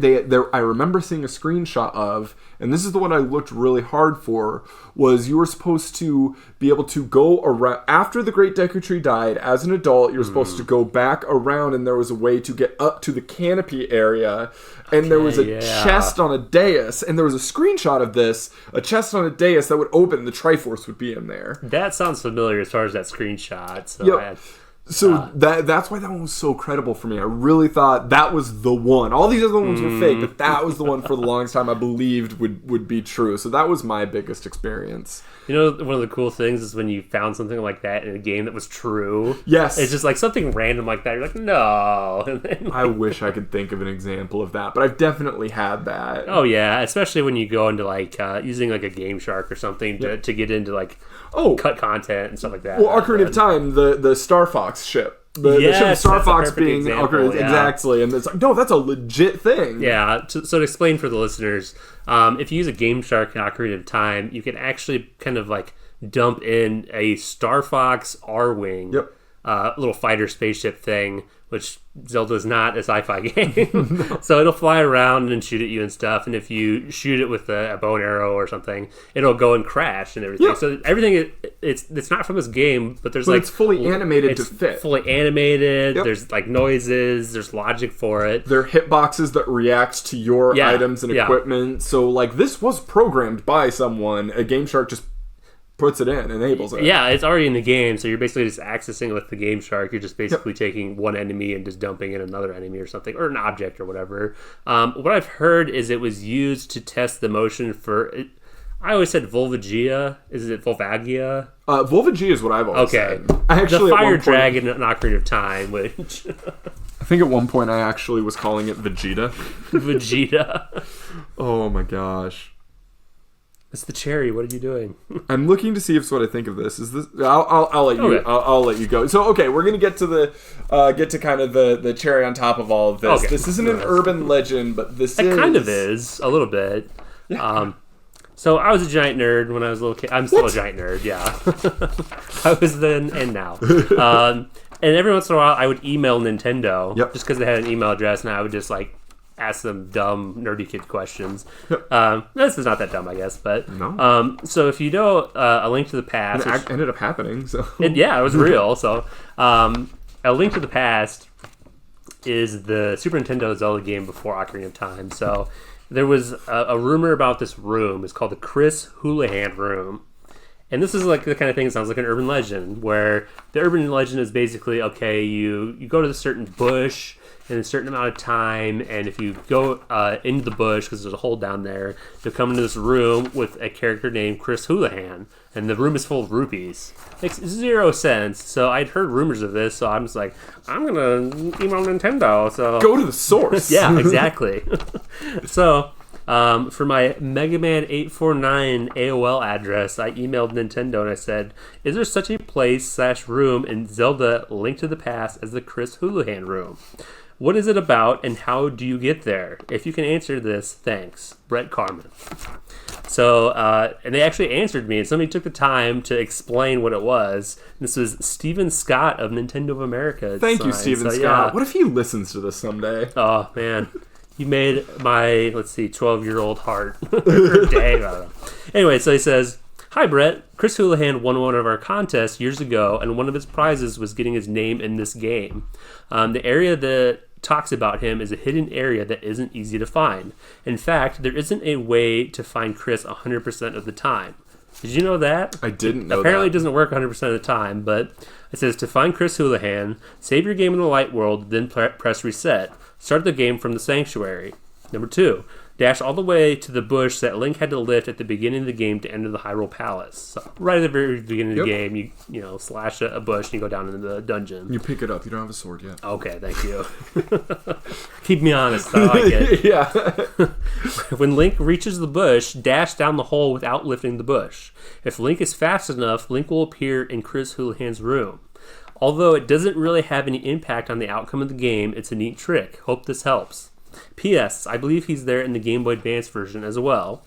I remember seeing a screenshot of, and this is the one I looked really hard for, was you were supposed to be able to go around, after the Great Deku Tree died, as an adult, you were supposed to go back around, and there was a way to get up to the canopy area, and there was a chest on a dais, and there was a screenshot of this, a chest on a dais that would open, and the Triforce would be in there. That sounds familiar as far as that screenshot. So So that's why that one was so credible for me. I really thought that was the one. All these other ones were fake, but that was the one for the longest time I believed would be true. So that was my biggest experience. You know, one of the cool things is when you found something like that in a game that was true. Yes. It's just like something random like that. You're like, no. And then, I wish I could think of an example of that, but I've definitely had that. Oh, yeah. Especially when you go into like using like a Game Shark or something to get into like cut content and stuff like that. Well, Ocarina of Time, the Star Fox ship. the ship Yes, Star that's a Fox perfect being example, yeah. exactly, and it's like, no, that's a legit thing. Yeah, so to explain for the listeners, if you use a Game Shark in Ocarina of Time, you can actually kind of like dump in a Star Fox R-Wing, little fighter spaceship thing, which Zelda's not a sci-fi game. So it'll fly around and shoot at you and stuff, and if you shoot it with a bow and arrow or something, it'll go and crash and everything. So everything, it's not from this game, but there's it's fully animated to fit. Fully animated, there's like noises, there's logic for it. There are hitboxes that react to your items and equipment. So like this was programmed by someone. A Game Shark just puts it in, enables it. Yeah, it's already in the game, so you're basically just accessing it with the Game Shark. You're just basically taking one enemy and just dumping in another enemy or something, or an object or whatever. What I've heard is it was used to test the motion for... I always said Volvagia. Is it Volvagia? Volvagia is what I've always said. I actually, the fire dragon in Ocarina of Time, which... I think at one point I actually was calling it Vegeta. Vegeta. Oh my gosh. It's the cherry. What are you doing? I'm looking to see if what I think of this is this. I'll let you. Okay. I'll let you go. So okay, we're gonna get to the kind of the cherry on top of all of this. Okay. This isn't an urban legend, but it kind of is a little bit. So I was a giant nerd when I was a little kid. I'm still a giant nerd. Yeah, I was then and now. And every once in a while, I would email Nintendo just because they had an email address, and I would just like ask them dumb nerdy kid questions. This is not that dumb, I guess, but no. So if you know A Link to the Past, and it ended up happening. So it was real. So A Link to the Past is the Super Nintendo Zelda game before Ocarina of Time. So there was a rumor about this room. It's called the Chris Houlihan room. And this is like the kind of thing that sounds like an urban legend, where the urban legend is basically, okay, you go to this certain bush in a certain amount of time, and if you go into the bush, because there's a hole down there, you'll come into this room with a character named Chris Houlihan, and the room is full of rupees. Makes zero sense. So I'd heard rumors of this, so I'm just like, I'm gonna email Nintendo. So go to the source. Yeah, exactly. So for my Mega Man 849 AOL address, I emailed Nintendo and I said, is there such a place/room in Zelda Link to the Past as the Chris Houlihan room? What is it about, and how do you get there? If you can answer this, thanks. Brett Carmen. So, and they actually answered me, and somebody took the time to explain what it was. This was Steven Scott of Nintendo of America. Thank you, Steven Scott. Yeah. What if he listens to this someday? Oh, man. You made my, 12-year-old heart or day. I don't know. Anyway, so he says, hi, Brett. Chris Houlihan won one of our contests years ago, and one of his prizes was getting his name in this game. The area that talks about him is a hidden area that isn't easy to find. In fact, there isn't a way to find Chris 100% of the time. Did you know that? I didn't know Apparently that. It doesn't work 100% of the time, but it says to find Chris Houlihan, save your game in the light world, then press reset. Start the game from the sanctuary. Number 2, dash all the way to the bush that Link had to lift at the beginning of the game to enter the Hyrule Palace. So right at the very beginning of the game, you slash a bush and you go down into the dungeon. You pick it up. You don't have a sword yet. Okay, thank you. Keep me honest. I like it. Yeah. When Link reaches the bush, dash down the hole without lifting the bush. If Link is fast enough, Link will appear in Chris Houlihan's room. Although it doesn't really have any impact on the outcome of the game, it's a neat trick. Hope this helps. P.S. I believe he's there in the Game Boy Advance version as well.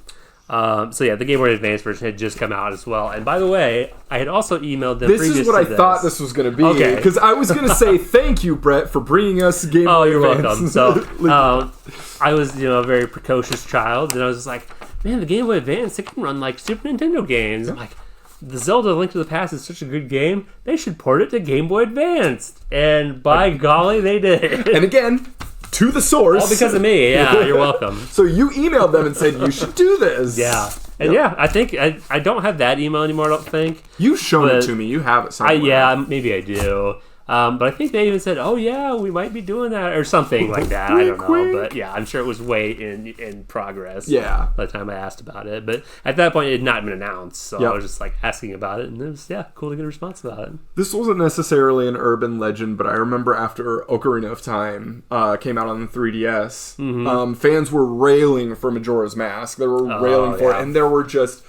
The Game Boy Advance version had just come out as well. And by the way, I had also emailed them. This is what I thought this was going to be. Because I was going to say thank you, Brett, for bringing us Game Boy Advance. Oh, you're Advance. welcome. So I was, a very precocious child, and I was just like, man, the Game Boy Advance, it can run like Super Nintendo games. I'm like, the Zelda Link to the Past is such a good game, they should port it to Game Boy Advance. And by golly, they did. And again, to the source. All because of me. Yeah, you're welcome. So you emailed them and said you should do this. Yeah. And I think I don't have that email anymore, I don't think. You've shown it to me. You have it somewhere. Maybe I do. But I think they even said, oh yeah, we might be doing that or something like that. I don't know. But yeah, I'm sure it was way in progress. Yeah. By the time I asked about it. But at that point, it had not been announced. So I was just like asking about it. And it was, cool to get a response about it. This wasn't necessarily an urban legend, but I remember after Ocarina of Time came out on the 3DS, fans were railing for Majora's Mask. They were railing for it. And there were just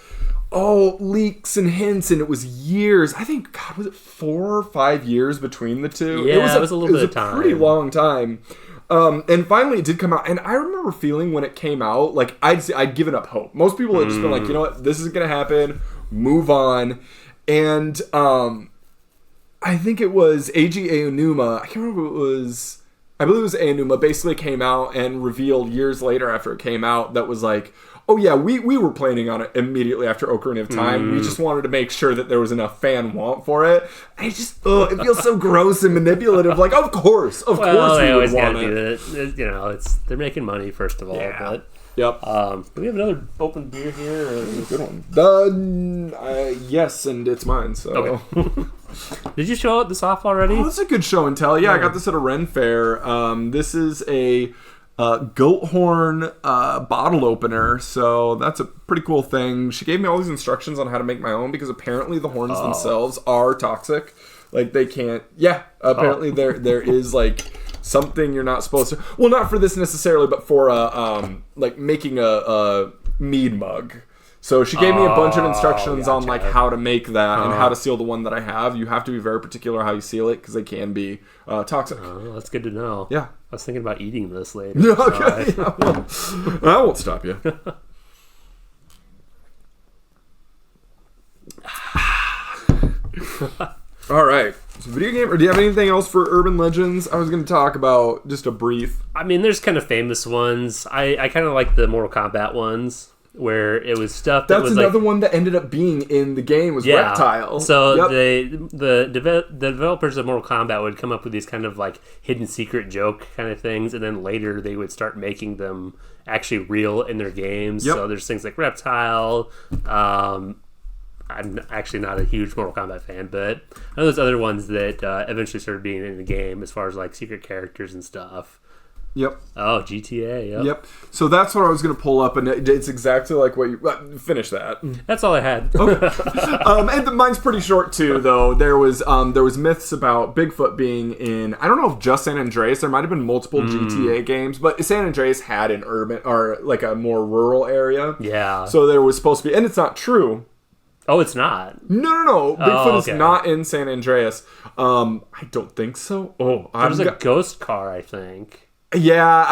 leaks and hints, and it was years. I think, God, was it 4 or 5 years between the two? Yeah, it was a little bit of time. Pretty long time. And finally it did come out, and I remember feeling when it came out, like, I'd given up hope. Most people had just been like, you know what, this isn't going to happen, move on. And I think it was Eiji Aonuma, I can't remember who it was, I believe it was Aonuma, basically came out and revealed years later after it came out that was like, oh yeah, we were planning on it immediately after Ocarina of Time. We just wanted to make sure that there was enough fan want for it. I just, it feels so gross and manipulative. Like, of course we always would want gotta it. do that. You know, they're making money first of all. Yeah. But Yep. Do we have another open beer here? Or Good one. Yes, and it's mine. So. Okay. Did you show this off already? Oh, it's a good show and tell. Yeah, I got this at a Ren Fair. This is a goat horn bottle opener, so that's a pretty cool thing. She gave me all these instructions on how to make my own because apparently the horns themselves are toxic. Like they can't. Yeah, apparently there is like something you're not supposed to. Well, not for this necessarily, but for like making a mead mug. So she gave me a bunch of instructions on like how to make that and how to seal the one that I have. You have to be very particular how you seal it because they can be toxic. Oh, that's good to know. Yeah. I was thinking about eating this later. Okay. Yeah, well, I won't stop you. All right. So video game, or do you have anything else for Urban Legends? I was going to talk about just a brief. I mean, there's kind of famous ones. I kind of like the Mortal Kombat ones, where it was stuff that was another one that ended up being in the game was Reptile. So the developers of Mortal Kombat would come up with these kind of like hidden secret joke kind of things, and then later they would start making them actually real in their games. So there's things like Reptile. I'm actually not a huge Mortal Kombat fan, but I know there's other ones that eventually started being in the game as far as like secret characters and stuff. Yep. Oh, GTA. Yep. So that's what I was going to pull up, and it's exactly like what you finish that. That's all I had. Okay. And mine's pretty short too, though. There was myths about Bigfoot being in. I don't know if just San Andreas. There might have been multiple GTA games, but San Andreas had an urban or like a more rural area. Yeah. So there was supposed to be, and it's not true. Oh, it's not. No. Bigfoot is not in San Andreas. I don't think so. Oh, there's a ghost car, I think. Yeah,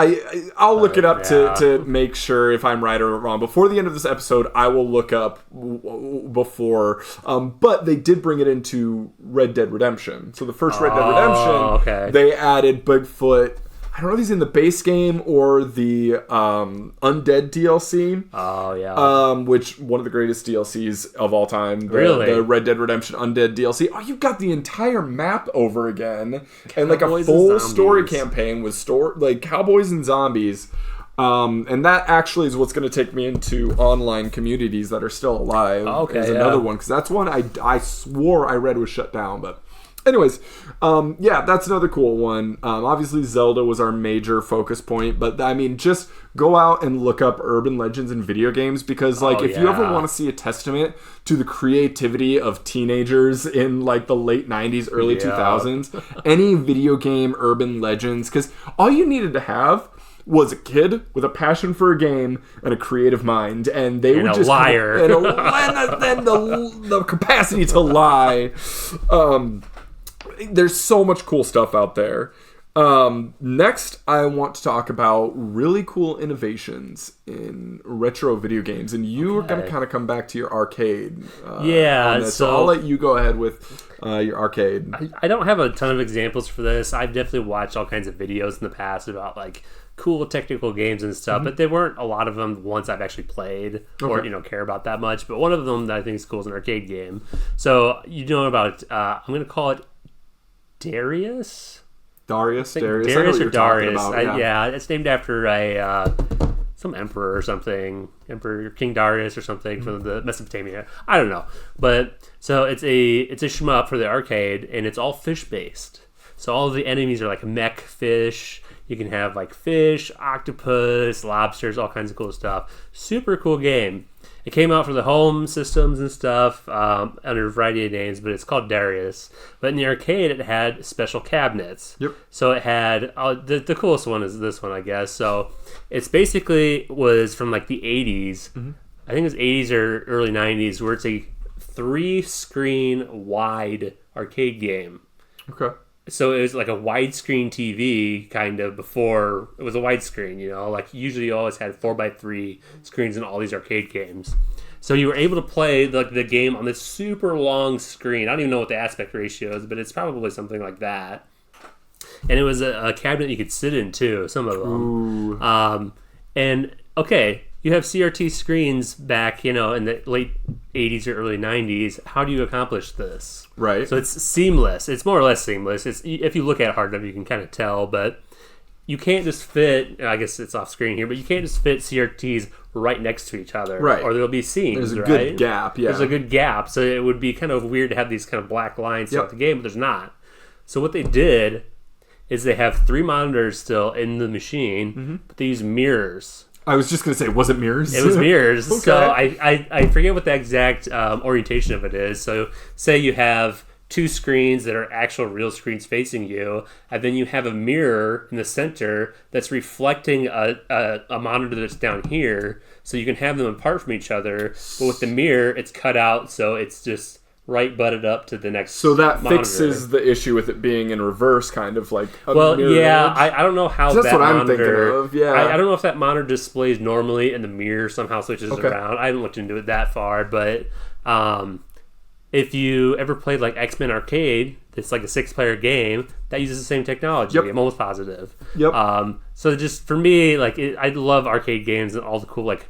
I'll look it up to make sure if I'm right or wrong. Before the end of this episode, I will look up before. But they did bring it into Red Dead Redemption. So the first Red Dead Redemption, they added Bigfoot. I don't know if he's in the base game or the Undead DLC. Oh, yeah. Which, one of the greatest DLCs of all time. Really? The Red Dead Redemption Undead DLC. Oh, you've got the entire map over again. And like a Cowboys full story campaign with like cowboys and zombies. And that actually is what's going to take me into online communities that are still alive. Okay, is another one. Because that's one I swore I read was shut down, but... Anyways, that's another cool one. Obviously, Zelda was our major focus point, but I mean, just go out and look up urban legends in video games because, like, if you ever want to see a testament to the creativity of teenagers in like the late 90s, early 2000s, any video game urban legends, because all you needed to have was a kid with a passion for a game and a creative mind, and they would just liar, and then the capacity to lie. There's so much cool stuff out there. Next, I want to talk about really cool innovations in retro video games, and you are going to kind of come back to your arcade. So I'll let you go ahead with your arcade. I don't have a ton of examples for this. I've definitely watched all kinds of videos in the past about like cool technical games and stuff, but there weren't a lot of them ones I've actually played or care about that much. But one of them that I think is cool is an arcade game. So you know about I'm going to call it Darius or Darius. It's named after some emperor or something, Emperor King Darius or something from the Mesopotamia. I don't know, but so it's a shmup for the arcade, and it's all fish based. So all of the enemies are like mech fish. You can have like fish, octopus, lobsters, all kinds of cool stuff. Super cool game. It came out for the home systems and stuff under a variety of names, but it's called Darius. But in the arcade, it had special cabinets. Yep. So it had the coolest one is this one, I guess. So it's basically was from like the 80s. I think it was 80s or early 90s, where it's a 3-screen wide arcade game. Okay. So it was like a widescreen TV kind of before it was a widescreen, you know, like usually you always had 4x3 screens in all these arcade games. So you were able to play the game on this super long screen. I don't even know what the aspect ratio is, but it's probably something like that. And it was a cabinet you could sit in too, some of them. And okay, you have CRT screens back, you know, in the late 80s or early 90s. How do you accomplish this? Right. So it's seamless. It's more or less seamless. It's, if you look at it hard enough, you can kind of tell, but you can't just fit, I guess it's off screen here, but you can't just fit CRTs right next to each other. Right. Or there'll be seams, There's a right? good gap, yeah. There's a good gap. So it would be kind of weird to have these kind of black lines throughout the game, but there's not. So what they did is they have 3 monitors still in the machine, but they use mirrors. I was just going to say, was it mirrors? It was mirrors. Okay. So I forget what the exact orientation of it is. So say you have 2 screens that are actual real screens facing you, and then you have a mirror in the center that's reflecting a monitor that's down here, so you can have them apart from each other. But with the mirror, it's cut out, so it's just right butted up to the next So that monitor. fixes the issue with it being in reverse, kind of like a Well, mirror yeah, image. I don't know how That's that what I'm monitor... thinking of, yeah. I don't know if that monitor displays normally and the mirror somehow switches around. I haven't looked into it that far, but if you ever played like X-Men Arcade, it's like a 6-player game that uses the same technology. Yep. I'm almost positive. Yep. So just for me, like I love arcade games and all the cool, like,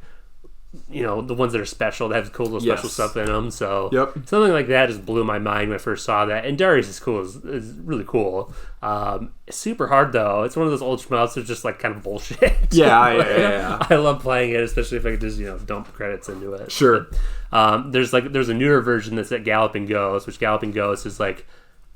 you know, the ones that are special, that have cool little special stuff in them. So something like that just blew my mind when I first saw that. And Darius is cool, is really cool. It's super hard though. It's one of those old shmups that's just like kind of bullshit. Yeah. I love playing it, especially if I could just, you know, dump credits into it. Sure. But, there's a newer version that's at Galloping Ghost, which Galloping Ghost is like,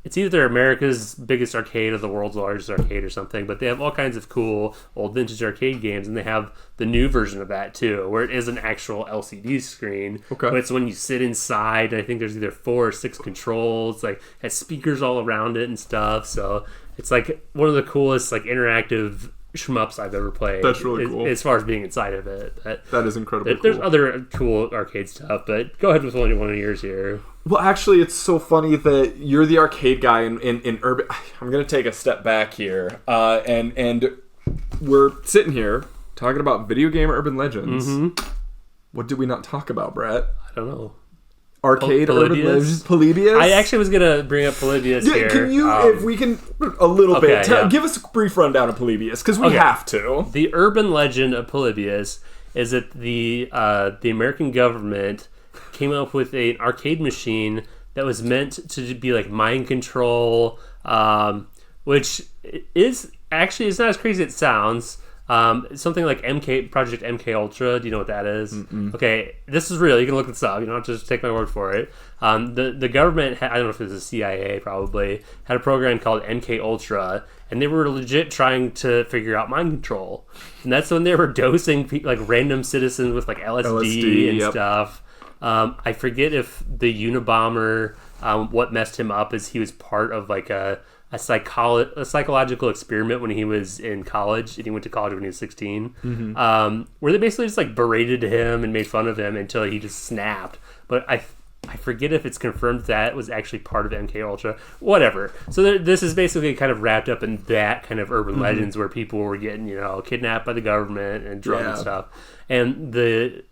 it's either America's biggest arcade or the world's largest arcade or something, but they have all kinds of cool old vintage arcade games, and they have the new version of that too, where it is an actual LCD screen. Okay. But it's when you sit inside, and I think there's either 4 or 6 controls, like has speakers all around it and stuff. So it's like one of the coolest like interactive shmups I've ever played. That's really cool. As far as being inside of it. That is incredibly cool. There's other cool arcade stuff, but go ahead with one of yours here. Well, actually, it's so funny that you're the arcade guy in urban. I'm going to take a step back here, and we're sitting here talking about video game urban legends. Mm-hmm. What did we not talk about, Brett? I don't know. Arcade urban legends, Polybius. I actually was gonna bring up Polybius here. Can you, if we can, a little bit, give us a brief rundown of Polybius, because we have to. The urban legend of Polybius is that the American government came up with an arcade machine that was meant to be like mind control, which is actually, it's not as crazy as it sounds. Something like Project MK Ultra. Do you know what that is? Mm-mm. Okay, this is real. You can look this up. You don't have to just take my word for it. The government, I don't know if it was the CIA, probably had a program called MK Ultra, and they were legit trying to figure out mind control. And that's when they were dosing like random citizens with like LSD and stuff. I forget if the Unabomber, what messed him up is he was part of like a psychological experiment when he was in college, and he went to college when he was 16, where they basically just like berated him and made fun of him until he just snapped. But I forget if it's confirmed that was actually part of MK Ultra. Whatever. So this is basically kind of wrapped up in that kind of urban legends where people were getting, you know, kidnapped by the government and drugged and stuff. And the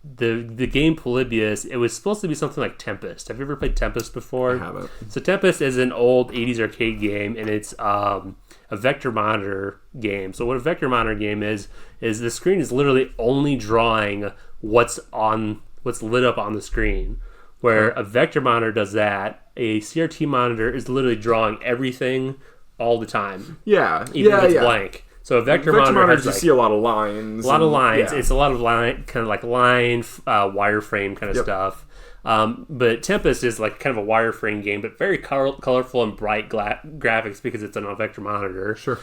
game Polybius, it was supposed to be something like Tempest. Have you ever played Tempest before? I haven't. So Tempest is an old 80s arcade game, and it's a vector monitor game. So what a vector monitor game is the screen is literally only drawing what's lit up on the screen. Where a vector monitor does that, a CRT monitor is literally drawing everything all the time. Yeah. Even if it's blank. So a vector monitor has you see a lot of lines. A lot of lines. Yeah. It's a lot of line, kind of like line, wireframe kind of stuff. But Tempest is like kind of a wireframe game, but very colorful and bright graphics because it's on a vector monitor. Sure.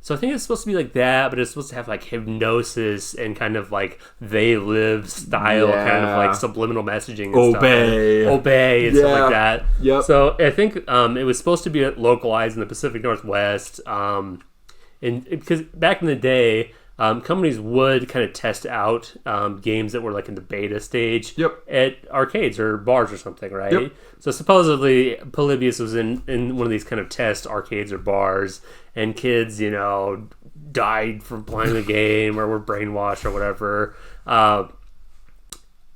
So I think it's supposed to be like that, but it's supposed to have like hypnosis and kind of like They Live style, kind of like subliminal messaging and Obey and stuff like that. Yep. So I think it was supposed to be localized in the Pacific Northwest. And because back in the day, companies would kind of test out games that were like in the beta stage at arcades or bars or something, right? Yep. So supposedly Polybius was in one of these kind of test arcades or bars, and kids, died from playing the game or were brainwashed or whatever.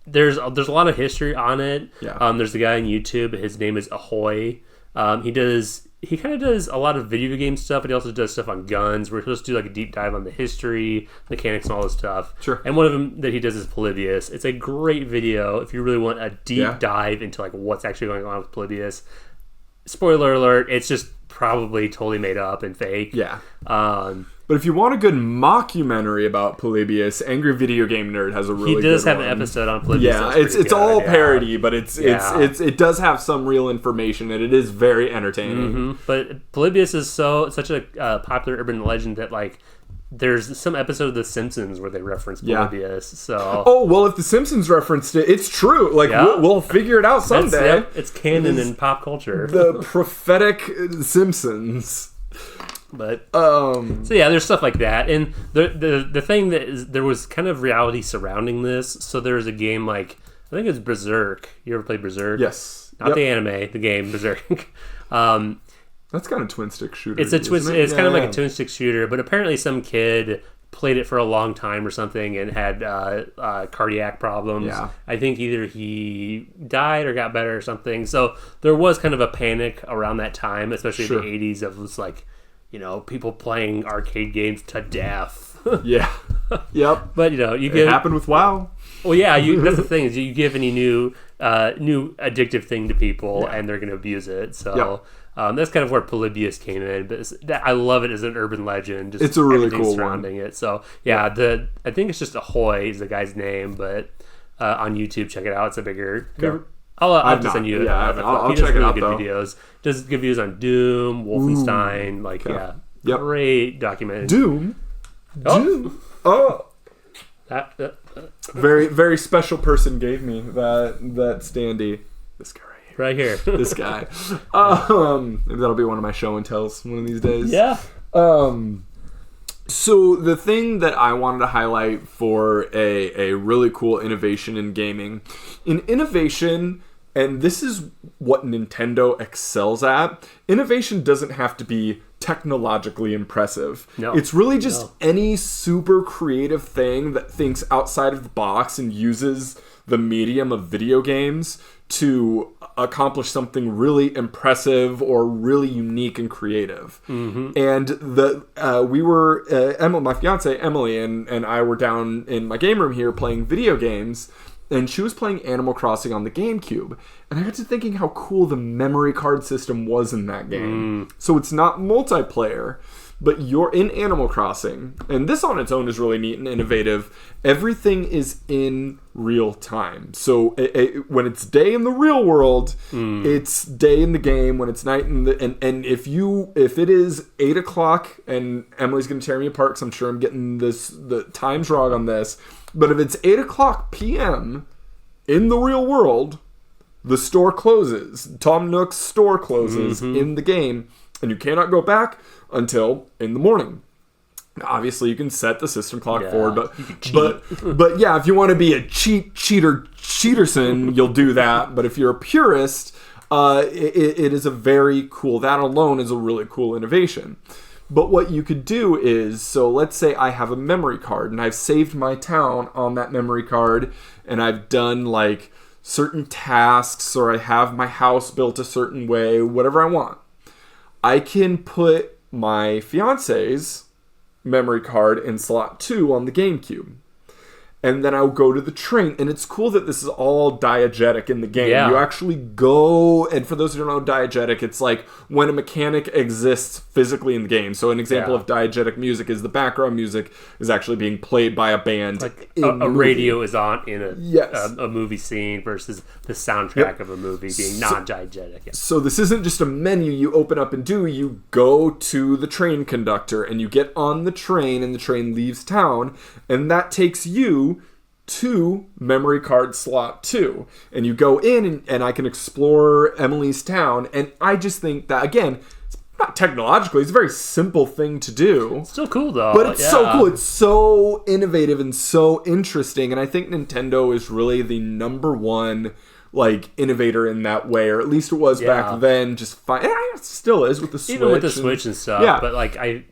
There's a lot of history on it. Yeah. There's a guy on YouTube. His name is Ahoy. He kind of does a lot of video game stuff, but he also does stuff on guns. We're supposed to do like a deep dive on the history, mechanics, and all this stuff. Sure. And one of them that he does is Polybius. It's a great video if you really want a deep dive into like what's actually going on with Polybius. Spoiler alert, it's just probably totally made up and fake. Yeah. But if you want a good mockumentary about Polybius, Angry Video Game Nerd has a really good one. He does have an episode on Polybius. Yeah, it's all parody, but it does have some real information, and it is very entertaining. Mm-hmm. But Polybius is such a popular urban legend that like there's some episode of The Simpsons where they reference Polybius. So if The Simpsons referenced it, it's true. Like we'll figure it out someday. It's canon in pop culture. The prophetic Simpsons. But so yeah, there's stuff like that, and the thing that is, there was kind of reality surrounding this. So there was a game like I think it's Berserk. You ever played Berserk? Yes, not the anime, the game Berserk. That's kind of twin stick shooter. It's a twist. It's kind of like a twin stick shooter, but apparently some kid played it for a long time or something and had cardiac problems. Yeah. I think either he died or got better or something. So there was kind of a panic around that time, especially in the 80s, of just like, people playing arcade games to death. Yeah. Yep. But it happened with WoW. Well, yeah. That's the thing is you give any new addictive thing to people and they're going to abuse it. So that's kind of where Polybius came in. But I love it as an urban legend. Just it's a really cool surrounding it. So I think it's just Ahoy is the guy's name, but on YouTube, check it out. It's a bigger. I'll have to send you. I'll check it out. Good videos. Does good videos on Doom, Wolfenstein, great documentary. Doom. Oh. Very very special person gave me that standee. This guy right here. This guy. Maybe that'll be one of my show and tells one of these days. Yeah. So the thing that I wanted to highlight for a really cool innovation in gaming, and this is what Nintendo excels at, innovation doesn't have to be technologically impressive. No. It's really just any super creative thing that thinks outside of the box and uses the medium of video games to accomplish something really impressive or really unique and creative. Mm-hmm. And we were Emily, my fiance Emily, and I were down in my game room here playing video games, and she was playing Animal Crossing on the GameCube, and I got to thinking how cool the memory card system was in that game. So it's not multiplayer, but you're in Animal Crossing, and this on its own is really neat and innovative. Everything is in real time. So when it's day in the real world, it's day in the game. When it's night and if it is 8 o'clock, and Emily's going to tear me apart because I'm sure I'm getting the times wrong on this, but if it's 8 o'clock p.m. in the real world, the store closes. Tom Nook's store closes in the game, and you cannot go back until in the morning. Now, obviously, you can set the system clock forward, but yeah, if you want to be a cheaterson, you'll do that. But if you're a purist, it is a very cool. That alone is a really cool innovation. But what you could do is, so let's say I have a memory card and I've saved my town on that memory card, and I've done like certain tasks, or I have my house built a certain way, whatever I want. I can put my fiance's memory card in slot 2 on the GameCube. And then I'll go to the train. And it's cool that this is all diegetic in the game. Yeah. You actually go, and for those who don't know diegetic, it's like when a mechanic exists physically in the game. So an example of diegetic music is the background music is actually being played by a band. Like a radio is on in a movie scene versus the soundtrack of a movie being non-diegetic. Yeah. So this isn't just a menu you open up and do. You go to the train conductor and you get on the train, and the train leaves town, and that takes you to memory card slot 2, and you go in and I can explore Emily's town. And I just think that, again, it's not technologically, it's a very simple thing to do. It's still cool though. But it's so cool. It's so innovative and so interesting. And I think Nintendo is really the number one like innovator in that way, or at least it was back then. Just fine. It still is with the Switch. Even with the Switch and stuff. Yeah. But like I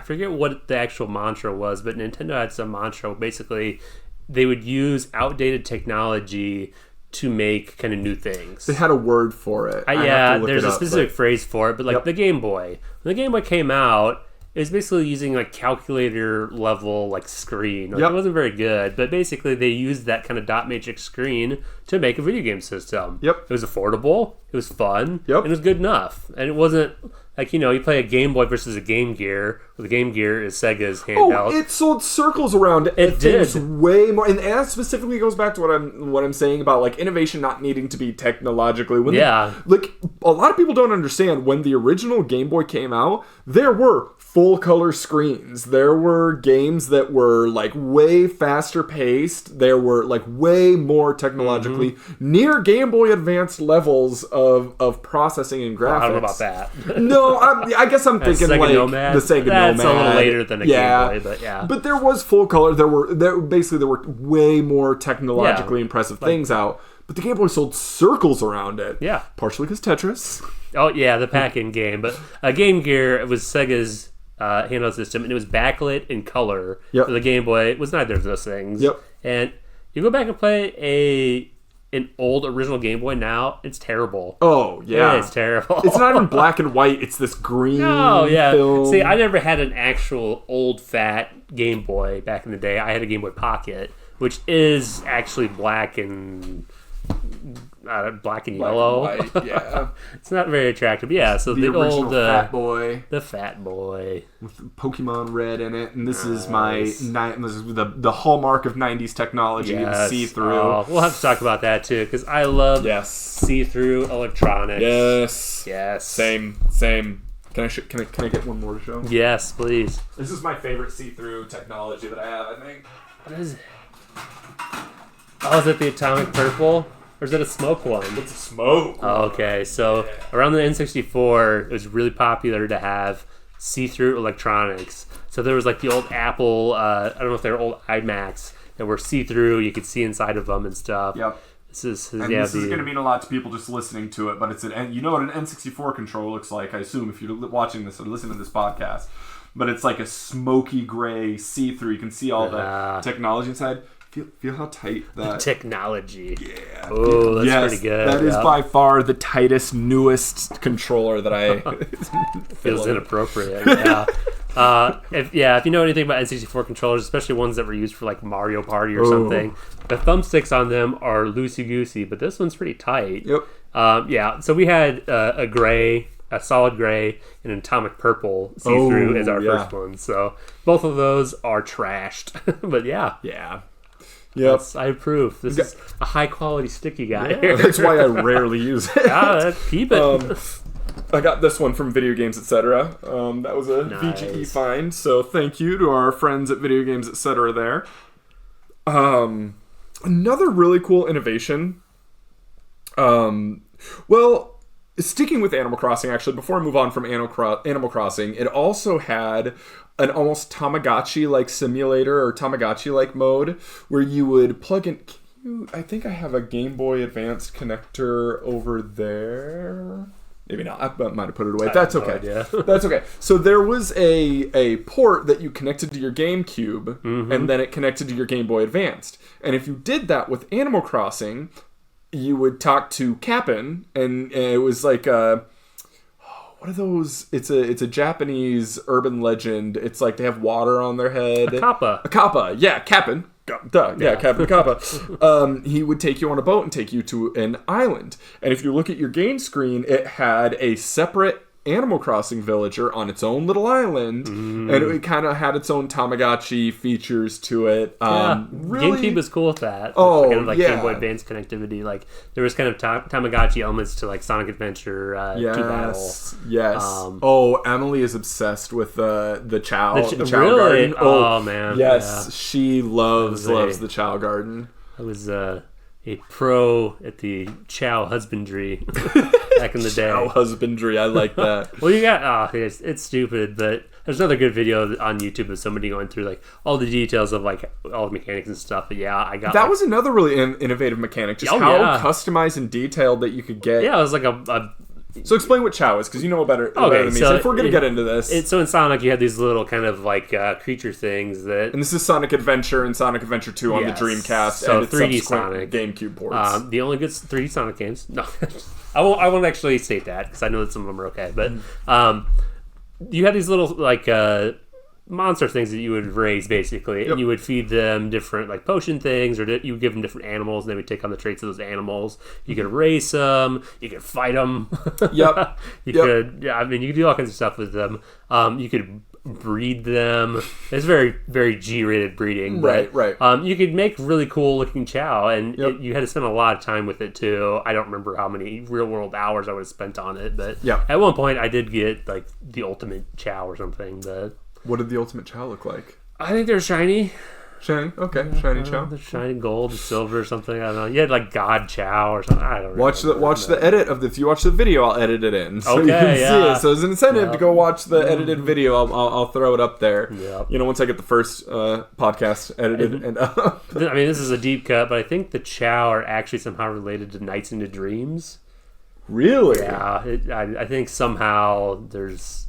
forget what the actual mantra was, but Nintendo had some mantra. Basically, they would use outdated technology to make kind of new things. They had a word for it. There's a specific phrase for it, but like the Game Boy. When the Game Boy came out, it was basically using like calculator level like screen. Like, it wasn't very good, but basically they used that kind of dot matrix screen to make a video game system. It was affordable, it was fun, and it was good enough. And it wasn't like, you play a Game Boy versus a Game Gear. Well, the Game Gear is Sega's handheld. Oh, it sold circles around it. It did. Way more, and that specifically goes back to what I'm saying about like innovation not needing to be technologically. Like a lot of people don't understand when the original Game Boy came out, there were full color screens. There were games that were like way faster paced. There were like way more technologically near Game Boy Advanced levels of processing and graphics. Well, I don't know about that. No, I guess I'm thinking like Nomad. The Sega Nomad. That's a little later than a Game Boy, but yeah. But there was full color. There were way more technologically impressive things out. But the Game Boy sold circles around it. Yeah. Partially because Tetris. Oh, yeah, the pack-in game. But Game Gear was Sega's handheld system, and it was backlit in color. For the Game Boy, it was neither of those things. And you go back and play an old original Game Boy now, it's terrible. Oh, yeah. It's terrible. It's not even black and white, it's this green film. See, I never had an actual old fat Game Boy back in the day. I had a Game Boy Pocket, which is actually black and yellow. And white, yeah. It's not very attractive. But yeah, so the old Fat Boy. The Fat Boy. With Pokemon Red in it. And this is the hallmark of 90s technology and see-through. Oh, we'll have to talk about that too, because I love see-through electronics. Yes. Same. Can I get one more to show? Yes, please. This is my favorite see-through technology that I have, I think. What is it? Oh, is it the Atomic Purple? Or is it a smoke one? It's a smoke. Oh, okay. So around the N64, it was really popular to have see-through electronics. So there was like the old Apple, I don't know if they were old iMacs that were see-through. You could see inside of them and stuff. Yep. This is going to mean a lot to people just listening to it, but you know what an N64 controller looks like, I assume, if you're watching this or listening to this podcast. But it's like a smoky gray see-through. You can see all the technology inside. Feel how tight that... Technology. Yeah. Oh, that's pretty good. That is by far the tightest, newest controller that I... Feels inappropriate. If you know anything about N64 controllers, especially ones that were used for like Mario Party or something, the thumbsticks on them are loosey-goosey, but this one's pretty tight. Yep. So we had a solid gray, and an atomic purple see-through as our first one. So both of those are trashed. But yeah. Yep. I approve. This is a high quality stick you got here. That's why I rarely use it. Keep it. I got this one from Video Games Etc. That was a VGE find, so thank you to our friends at Video Games Etc. there. Another really cool innovation. Sticking with Animal Crossing, actually, before I move on from Animal Crossing, it also had an almost Tamagotchi-like simulator or Tamagotchi-like mode where you would plug in... I think I have a Game Boy Advanced connector over there. Maybe not. I might have put it away. That's okay. That's okay. So there was a port that you connected to your GameCube, and then it connected to your Game Boy Advanced. And if you did that with Animal Crossing... you would talk to Cap'n, and it was like what are those? It's a Japanese urban legend. It's like they have water on their head. A kappa. Yeah, Cap'n. Duh. Yeah, Cap'n Kappa. He would take you on a boat and take you to an island. And if you look at your game screen, it had a separate Animal Crossing villager on its own little island, and it kind of had its own Tamagotchi features to it. Really, GameCube was cool with that. Oh, kind of like Game Boy Advance connectivity. Like there was kind of Tamagotchi elements to like Sonic Adventure 2 Battle. Yes. Emily is obsessed with the Chow. The Chow really? Garden. Oh man. Yes, she loves the Chow Garden. I was a pro at the Chow husbandry back in the day. Chow husbandry, I like that. Well, you got it's stupid, but there's another good video on YouTube of somebody going through like all the details of like all the mechanics and stuff. But yeah, I got that was another really innovative mechanic, just how customized and detailed that you could get. Yeah, it was like a So explain what Chow is, because you know better than me. So if we're going to get into this... So in Sonic, you had these little kind of like creature things that... And this is Sonic Adventure and Sonic Adventure 2 on the Dreamcast so and its 3D subsequent Sonic. GameCube ports. The only good 3D Sonic games... No, I won't actually state that, because I know that some of them are okay. But you had these little like... monster things that you would raise basically, and you would feed them different like potion things, or you would give them different animals, and they would take on the traits of those animals. You could race them, you could fight them. You could, I mean, you could do all kinds of stuff with them. You could breed them. It's very, very G-rated breeding. But, right. You could make really cool looking Chow, and you had to spend a lot of time with it too. I don't remember how many real world hours I would have spent on it, but at one point I did get like the ultimate Chow or something. But what did the ultimate Chow look like? I think they're shiny. Shiny? Okay. Shiny Chow. The shiny gold, silver or something. I don't know. You had like God Chow or something. I don't know. Watch the edit of this. If you watch the video, I'll edit it in. So okay, you can see it. So as an incentive to go watch the edited video, I'll throw it up there. Yep. You know, once I get the first podcast edited and up. I mean, this is a deep cut, but I think the Chow are actually somehow related to Nights into Dreams. Really? Yeah. I think somehow there's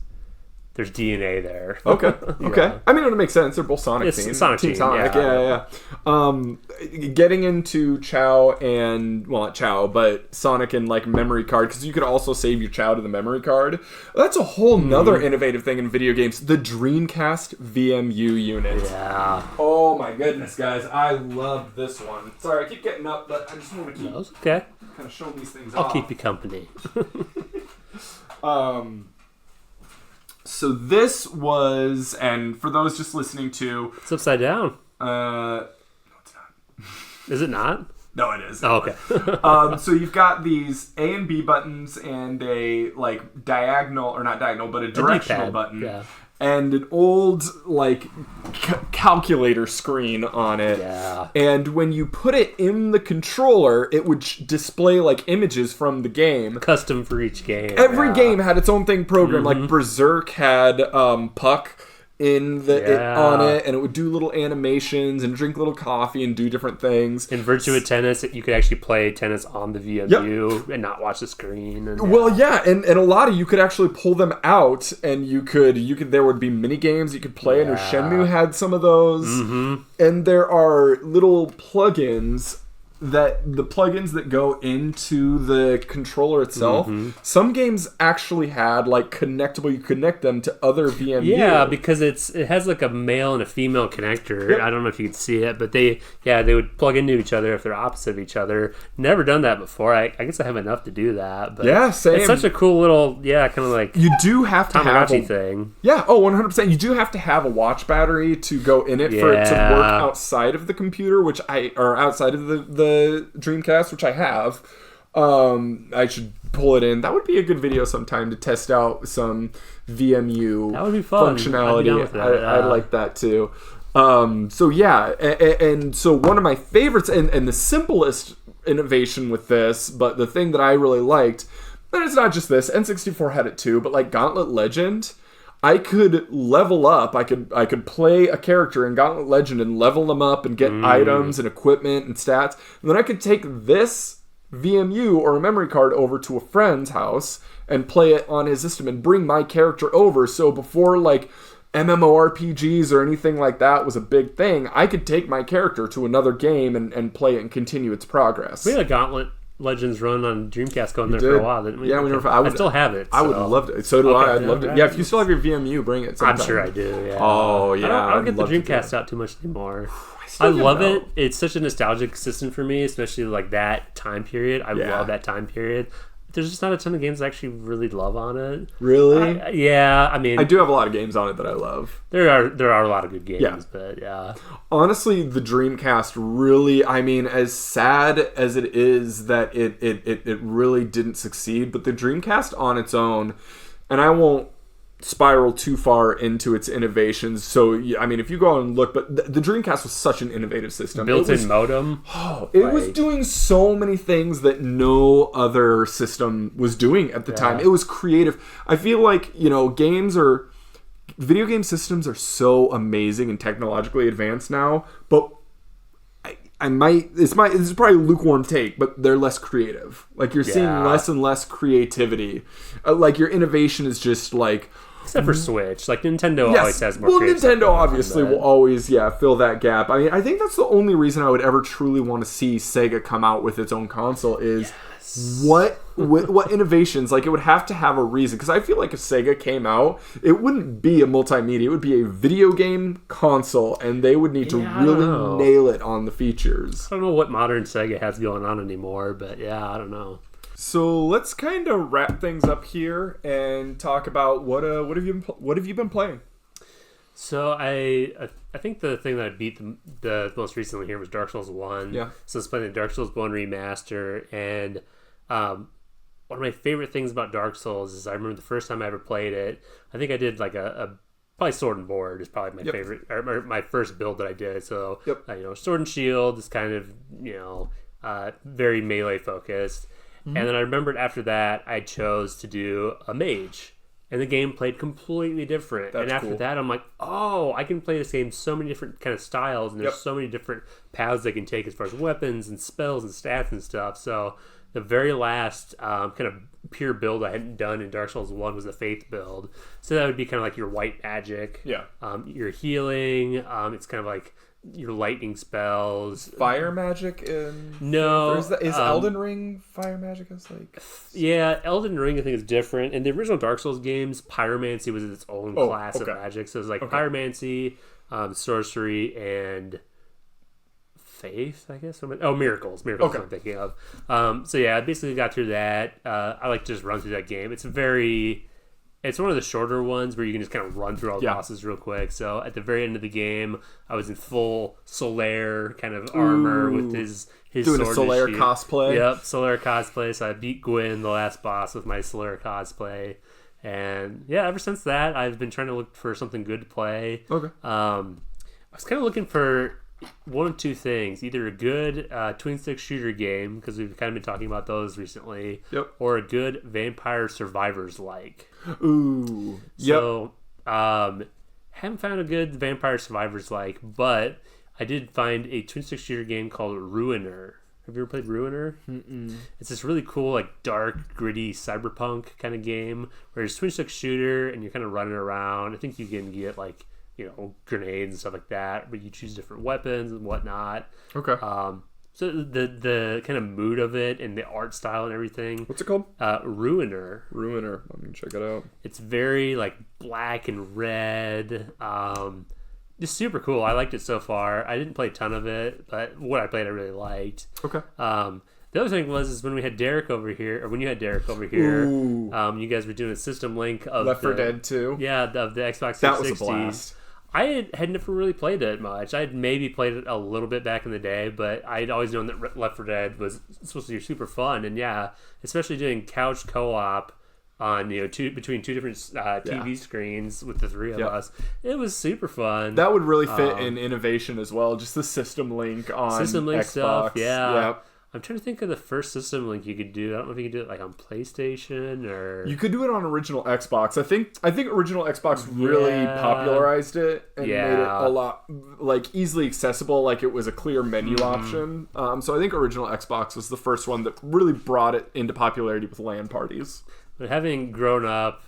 DNA there. Okay. I mean, it makes sense. They're both Sonic teams. Team Sonic. Yeah. Getting into Chow and, well, not Chow, but Sonic and like memory card, because you could also save your Chow to the memory card. That's a whole nother innovative thing in video games. The Dreamcast VMU unit. Yeah. Oh my goodness, guys. I love this one. Sorry, I keep getting up, but I just want to keep kind of showing these things I'll off. keep you company. So this was, and for those just listening to... It's upside down. No, it's not. Is it not? No, it is. Oh, okay. So you've got these A and B buttons and a, like, diagonal, or not diagonal, but a directional button. Yeah. And an old, like, calculator screen on it. Yeah. And when you put it in the controller, it would display, like, images from the game. Custom for each game. Every game had its own thing programmed. Like, Berserk had Puck in on it, and it would do little animations and drink little coffee and do different things. In Virtua Tennis, you could actually play tennis on the VMU and not watch the screen. And, and a lot of you could actually pull them out, and you could there would be mini games you could play. And Shenmue had some of those, and there are little plugins that go into the controller itself. Some games actually had like connectable. You connect them to other VMU. Yeah, because it has like a male and a female connector. I don't know if you can see it, but they would plug into each other if they're opposite of each other. Never done that before. I guess I have enough to do that. But same. It's such a cool little kind of like you do have to have a thing. 100%. You do have to have a watch battery to go in it for it to work outside of the computer, or outside of the Dreamcast, which I have. I should pull it in. That would be a good video sometime to test out some VMU that would be fun. Functionality. I like that too. And so one of my favorites and the simplest innovation with this, but the thing that I really liked, and it's not just this, N64 had it too, but like Gauntlet Legend, I could level up. I could play a character in Gauntlet Legend and level them up and get items and equipment and stats. And then I could take this VMU or a memory card over to a friend's house and play it on his system and bring my character over. So before like MMORPGs or anything like that was a big thing, I could take my character to another game and play it and continue its progress. We had a Gauntlet Legends run on Dreamcast going there for a while, didn't we? Yeah, I still have it. So. I would love it. So do I. I'd love it. Yeah, if you still have your VMU, bring it sometime. I'm sure I do, yeah. Oh, yeah. I don't get the Dreamcast out too much anymore. I love it. It's such a nostalgic system for me, especially like that time period. I love that time period. There's just not a ton of games I actually really love on it. Really? I mean... I do have a lot of games on it that I love. There are a lot of good games, but yeah. Honestly, the Dreamcast really... I mean, as sad as it is that it really didn't succeed, but the Dreamcast on its own, and I won't spiral too far into its innovations. So, I mean, if you go and look, but the Dreamcast was such an innovative system. Built-in modem. It was doing so many things that no other system was doing at the time. It was creative. I feel like, video game systems are so amazing and technologically advanced now, but this is probably a lukewarm take, but they're less creative. Like, you're seeing less and less creativity. Like, your innovation is just like... Except for Switch. Like, Nintendo always has more creative Nintendo obviously will always, fill that gap. I mean, I think that's the only reason I would ever truly want to see Sega come out with its own console is... What innovations? Like, it would have to have a reason, because I feel like if Sega came out, it wouldn't be a multimedia, it would be a video game console, and they would need to really nail it on the features. I don't know what modern Sega has going on anymore, but I don't know. So let's kind of wrap things up here and talk about what have you been playing? So I think the thing that I beat the most recently here was Dark Souls 1. Yeah. So I was playing the Dark Souls 1 remaster, and one of my favorite things about Dark Souls is I remember the first time I ever played it, I think I did like a probably Sword and Board is probably my favorite, or my first build that I did. So, Sword and Shield is kind of, very melee focused. Mm-hmm. And then I remembered after that, I chose to do a mage. And the game played completely different. And after that, I'm like, I can play this game so many different kind of styles, and there's so many different paths I can take as far as weapons and spells and stats and stuff. So the very last kind of pure build I hadn't done in Dark Souls 1 was the Faith build. So that would be kind of like your white magic. Yeah. Your healing. It's kind of like your lightning spells. Fire magic in... No. Is Elden Ring fire magic? Yeah, Elden Ring I think is different. In the original Dark Souls games, pyromancy was its own class of magic. So it was like pyromancy, sorcery, and... faith, I guess. Miracles. Miracles is what I'm thinking of. I basically got through that. I like to just run through that game. It's one of the shorter ones where you can just kind of run through all the bosses real quick. So at the very end of the game, I was in full Solaire kind of armor with his doing sword a Solaire and cosplay. Yep, Solaire cosplay. So I beat Gwyn, the last boss, with my Solaire cosplay. And ever since that, I've been trying to look for something good to play. Okay. I was kind of looking for one of two things: either a good twin stick shooter game, because we've kind of been talking about those recently, or a good Vampire Survivors like. Ooh, so haven't found a good Vampire Survivors like, but I did find a twin stick shooter game called Ruiner. Have you ever played Ruiner? Mm-mm. It's this really cool, like, dark, gritty cyberpunk kind of game where it's a twin stick shooter and you're kind of running around. I think you can get like grenades and stuff like that, but you choose different weapons and whatnot. Okay. So the kind of mood of it and the art style and everything. What's it called? Ruiner. Ruiner. I'm gonna check it out. It's very like black and red. Just super cool. I liked it so far. I didn't play a ton of it, but what I played I really liked. Okay. The other thing was when we had Derek over here, or when you had Derek over here, you guys were doing a system link of Left 4 Dead 2. Yeah, of the Xbox 360. That was a blast. I had never really played it much. I'd maybe played it a little bit back in the day, but I'd always known that Left 4 Dead was supposed to be super fun. And especially doing couch co-op on between two different TV screens with the three of us, it was super fun. That would really fit in innovation as well. Just the system link on system link Xbox stuff. Yeah. Yep. I'm trying to think of the first system link you could do. I don't know if you could do it like on PlayStation or... You could do it on original Xbox. I think original Xbox really popularized it and made it a lot like easily accessible. Like it was a clear menu option. So I think original Xbox was the first one that really brought it into popularity with LAN parties. But having grown up,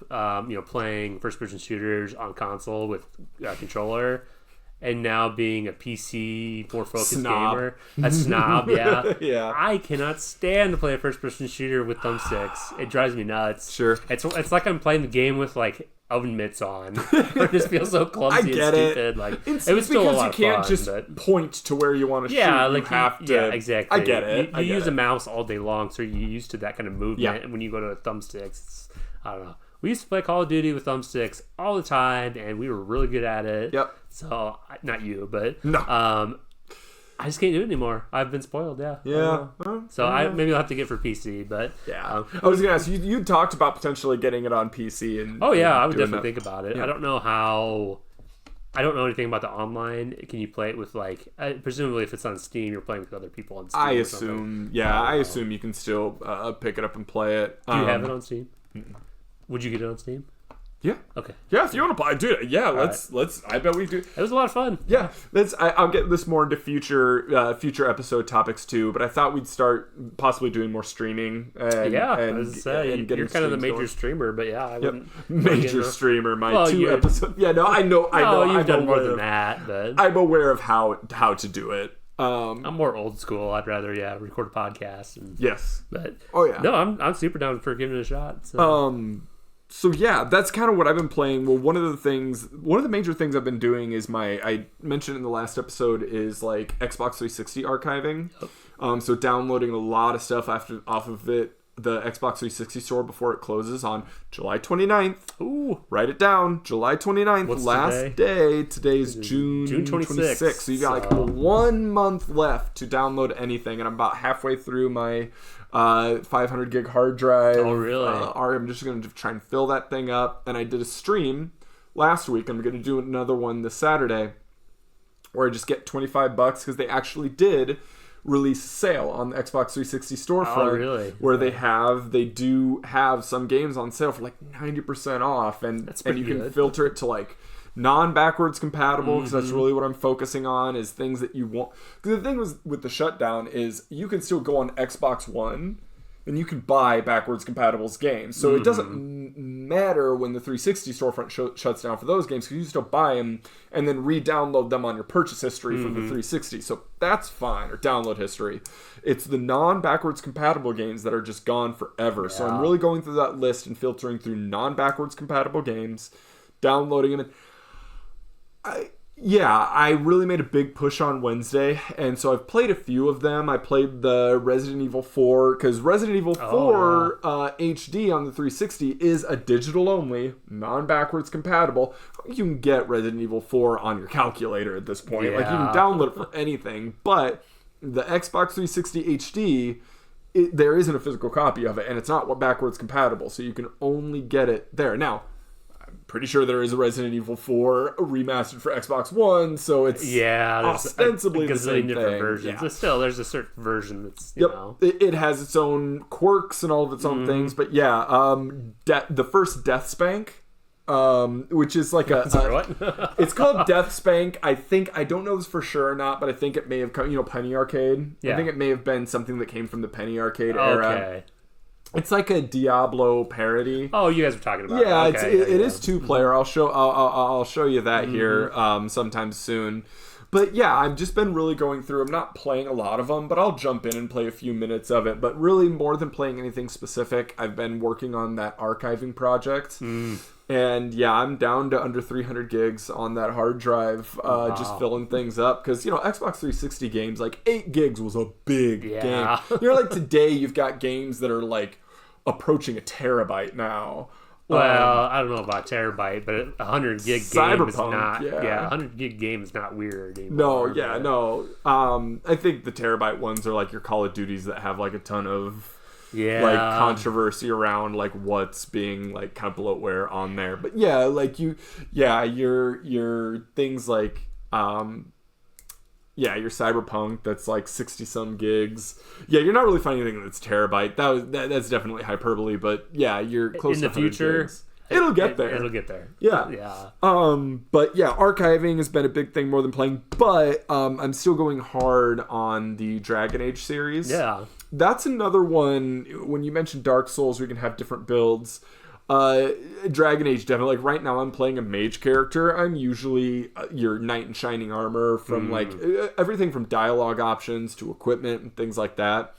playing first-person shooters on console with a controller, and now being a PC more focused gamer, a snob, I cannot stand to play a first-person shooter with thumbsticks. It drives me nuts. Sure, it's like I'm playing the game with like oven mitts on. It just feels so clumsy and stupid. Like it was still a lot of fun. You can't just point to where you want to shoot. You have to. Yeah, exactly. I get it. You use a mouse all day long, so you're used to that kind of movement. And when you go to thumbsticks, I don't know. We used to play Call of Duty with thumbsticks all the time, and we were really good at it. Yep. So, not you, but... No. I just can't do it anymore. I've been spoiled, yeah. Yeah. So maybe I'll have to get for PC, but... Yeah. I was going to ask, you talked about potentially getting it on PC. And oh, yeah, I would doing definitely think about it. Yeah. I don't know how... I don't know anything about the online. Can you play it with, like... presumably, if it's on Steam, you're playing with other people on Steam. I assume you can still pick it up and play it. Do you have it on Steam? Would you get it on Steam? Yeah. Okay. Yeah, if you want to play, dude. Yeah, let's. I bet we do. It was a lot of fun. Yeah, I'll get this more into future episode topics too. But I thought we'd start possibly doing more streaming. And You're kind of the major streamer, but yeah, I wouldn't. Major streamer. My 2 episodes. Yeah, no, I know. You've done more than that, but I'm aware of how to do it. I'm more old school. I'd rather record a podcast. Yes. But no, I'm super down for giving it a shot. So yeah, that's kind of what I've been playing. Well, one of the major things I've been doing is I mentioned in the last episode is like Xbox 360 archiving. So downloading a lot of stuff off of it, the Xbox 360 store before it closes on July 29th. Ooh, write it down. July 29th, what's last day. Today's June 26th. So you got like 1 month left to download anything, and I'm about halfway through my 500 gig hard drive. Oh, really? I'm just going to try and fill that thing up. And I did a stream last week. I'm going to do another one this Saturday where I just get $25 because they actually did release a sale on the Xbox 360 storefront. Oh, really? Where they do have some games on sale for like 90% off, and you can filter it to like non-backwards compatible, because that's really what I'm focusing on, is things that you want. Because the thing with the shutdown is you can still go on Xbox One and you can buy backwards compatible games. So it doesn't matter when the 360 storefront shuts down for those games, because you still buy them and then re-download them on your purchase history for the 360. So that's fine, or download history. It's the non-backwards compatible games that are just gone forever. Yeah. So I'm really going through that list and filtering through non-backwards compatible games, downloading them. I really made a big push on Wednesday, and so I've played a few of them. I played the Resident Evil 4, because Resident Evil 4 HD on the 360 is a digital-only, non-backwards compatible. You can get Resident Evil 4 on your calculator at this point. Yeah. Like, you can download it for anything, but the Xbox 360 HD, there isn't a physical copy of it, and it's not backwards compatible, so you can only get it there. Now, pretty sure there is a Resident Evil 4 remastered for Xbox One, so it's ostensibly the same different versions. Yeah. But still, there's a certain version that's, you know. It has its own quirks and all of its own things, but the first Death Spank, which is like what? It's called Death Spank. I don't know this for sure or not, but I think it may have come, Penny Arcade. Yeah. I think it may have been something that came from the Penny Arcade era. Okay. It's like a Diablo parody. Oh, you guys were talking about it. Yeah, it is 2-player. I'll show you that here sometime soon. But yeah, I've just been really going through. I'm not playing a lot of them, but I'll jump in and play a few minutes of it. But really, more than playing anything specific, I've been working on that archiving project. And yeah, I'm down to under 300 gigs on that hard drive, just filling things up. Because, Xbox 360 games, like 8 gigs was a big game. Like today, you've got games that are like approaching a terabyte now. Well, I don't know about terabyte, but 100 gig game is not. Yeah, 100 gig game is not weird anymore. No. I think the terabyte ones are like your Call of Duties that have like a ton of like controversy around like what's being like kind of bloatware on there. But yeah, like your things like your Cyberpunk that's like 60 some gigs. Yeah, you're not really finding anything that's terabyte. That's definitely hyperbole, but yeah, you're close to 100 gigs. It'll get there. It'll get there. Yeah. But yeah, archiving has been a big thing more than playing, but I'm still going hard on the Dragon Age series. Yeah. That's another one. When you mentioned Dark Souls, we can have different builds. Dragon Age, definitely. Like right now, I'm playing a mage character. I'm usually your knight in shining armor, from like everything from dialogue options to equipment and things like that.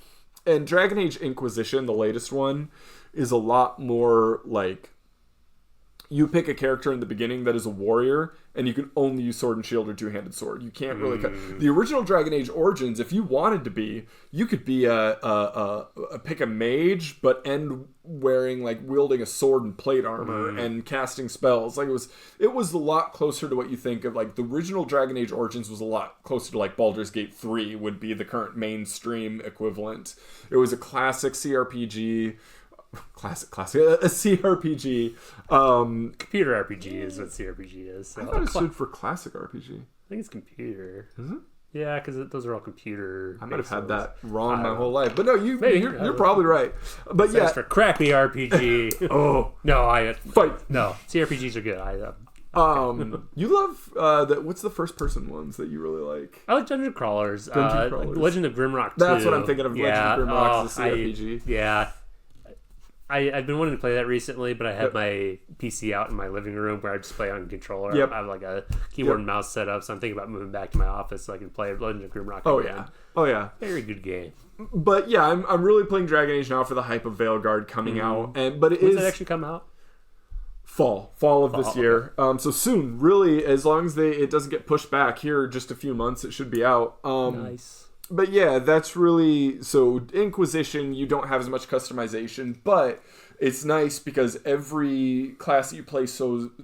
And Dragon Age Inquisition, the latest one, is a lot more like you pick a character in the beginning that is a warrior, and you can only use sword and shield or two-handed sword. You can't really the original Dragon Age Origins, if you wanted to be, you could be pick a mage, but end wearing like wielding a sword and plate armor and casting spells. Like it was a lot closer to what you think of. Like the original Dragon Age Origins was a lot closer to like Baldur's Gate 3 would be the current mainstream equivalent. It was a classic CRPG. Classic, a CRPG. Computer RPG is what CRPG is. So. I thought it stood for classic RPG. I think it's computer. Is it? Yeah, because those are all computer. I might have had that wrong my whole life, but no, you're probably right. But yeah, for crappy RPG. Oh no, fight. No, CRPGs are good. You love what's the first person ones that you really like? I like Dungeon Crawlers. Legend of Grimrock 2. That's what I'm thinking of. Legend of Grimrock is a CRPG. I've been wanting to play that recently, but I have my PC out in my living room where I just play on controller. Yep. I have like a keyboard and mouse set up, so I'm thinking about moving back to my office so I can play Legend of Grimrock again. Oh yeah. Very good game. But yeah, I'm really playing Dragon Age now for the hype of Veilguard coming out, but it When does it actually come out? Fall of this year. Okay. So soon, really, as long as it doesn't get pushed back here, just a few months, it should be out. Nice. But yeah, that's really so. Inquisition, you don't have as much customization, but it's nice because every class that you play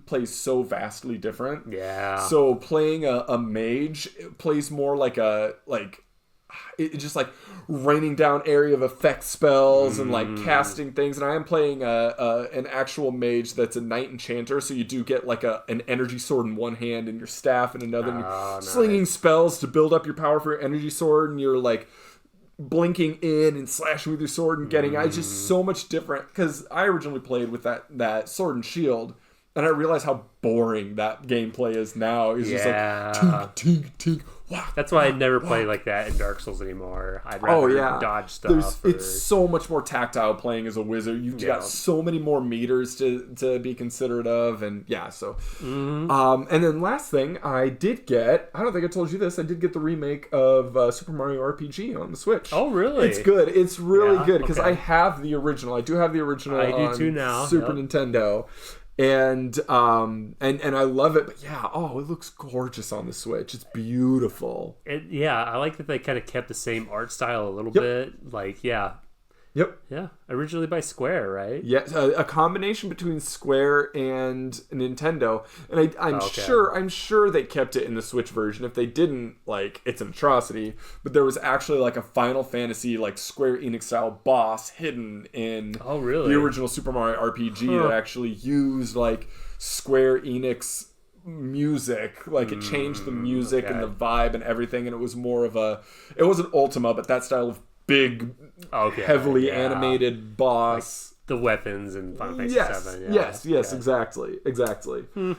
plays so vastly different. Yeah. So playing a mage plays more like it's just like raining down area of effect spells and like casting things. And I am playing an actual mage that's a knight enchanter, so you do get like an energy sword in one hand and your staff in another. And you're slinging spells to build up your power for your energy sword, and you're like blinking in and slashing with your sword and getting. It's just so much different because I originally played with that sword and shield. And I realize how boring that gameplay is now. It's just like, tink, tink, tink. Wow, that's why I never play like that in Dark Souls anymore. I'd rather dodge stuff. It's so much more tactile playing as a wizard. You've got so many more meters to be considerate of. And and then last thing, I did get, I don't think I told you this, I did get the remake of Super Mario RPG on the Switch. Oh, really? It's good. It's really good because I have the original. I do have the original I do too now. Super Nintendo. And I love it, but it looks gorgeous on the Switch. It's beautiful. I like that they kind of kept the same art style a little bit. Like, Yep. Yeah. Originally by Square, right? Yeah, a combination between Square and Nintendo. And I'm sure they kept it in the Switch version. If they didn't, like, it's an atrocity. But there was actually like a Final Fantasy like Square Enix style boss hidden in the original Super Mario RPG that actually used like Square Enix music. Like it changed the music and the vibe and everything, and it was more of it wasn't Ultima, but that style of big, heavily animated boss. Like the weapons and Final Fantasy 7. Yes, exactly. Super